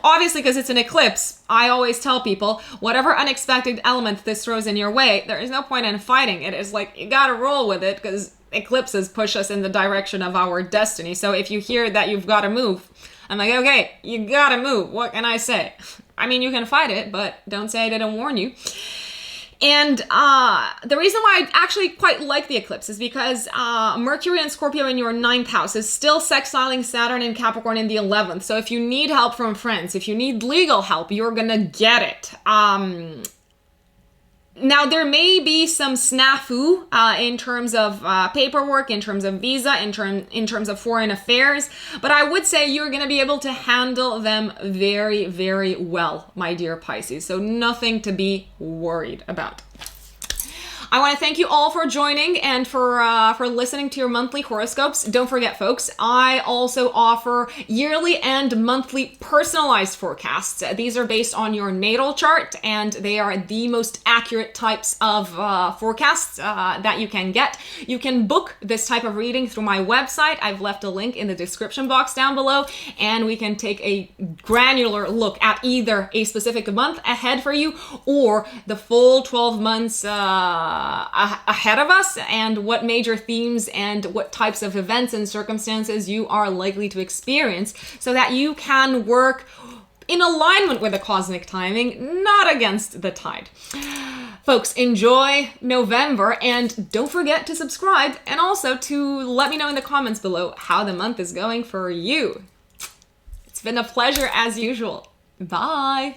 Obviously, because it's an eclipse, I always tell people, whatever unexpected element this throws in your way, there is no point in fighting it. It's like, you gotta roll with it, because eclipses push us in the direction of our destiny. So if you hear that you've got to move, I'm like, okay, you gotta move. What can I say? I mean, you can fight it, but don't say I didn't warn you. And the reason why I actually quite like the eclipse is because Mercury and Scorpio in your 9th house is still sextiling Saturn and Capricorn in the 11th. So if you need help from friends, if you need legal help, you're gonna get it. Now, there may be some snafu in terms of paperwork, in terms of visa, in terms of foreign affairs, but I would say you're going to be able to handle them very, very well, my dear Pisces. So nothing to be worried about. I want to thank you all for joining and for listening to your monthly horoscopes. Don't forget, folks, I also offer yearly and monthly personalized forecasts. These are based on your natal chart, and they are the most accurate types of forecasts that you can get. You can book this type of reading through my website. I've left a link in the description box down below, and we can take a granular look at either a specific month ahead for you or the full 12 months ahead of us, and what major themes and what types of events and circumstances you are likely to experience, so that you can work in alignment with the cosmic timing, not against the tide. Folks, enjoy November, and don't forget to subscribe, and also to let me know in the comments below how the month is going for you. It's been a pleasure as usual. Bye.